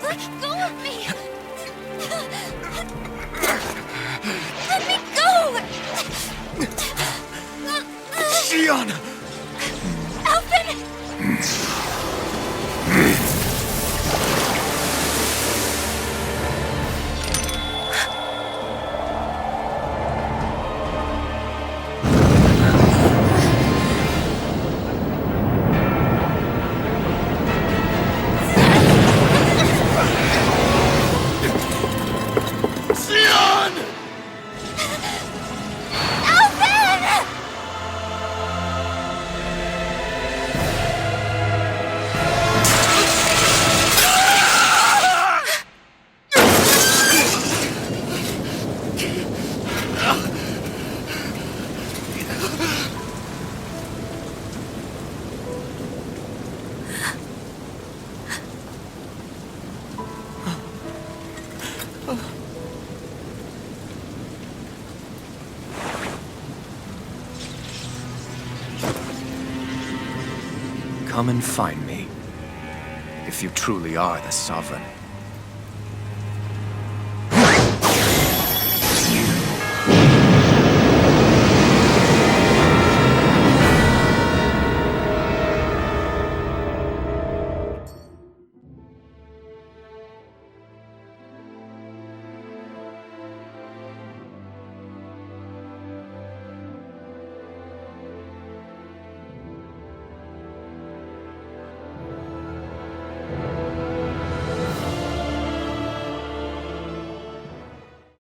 Let go of me! Let me go! Xion! Alvin! Xion! Alvin! Come and find me, if you truly are the Sovereign.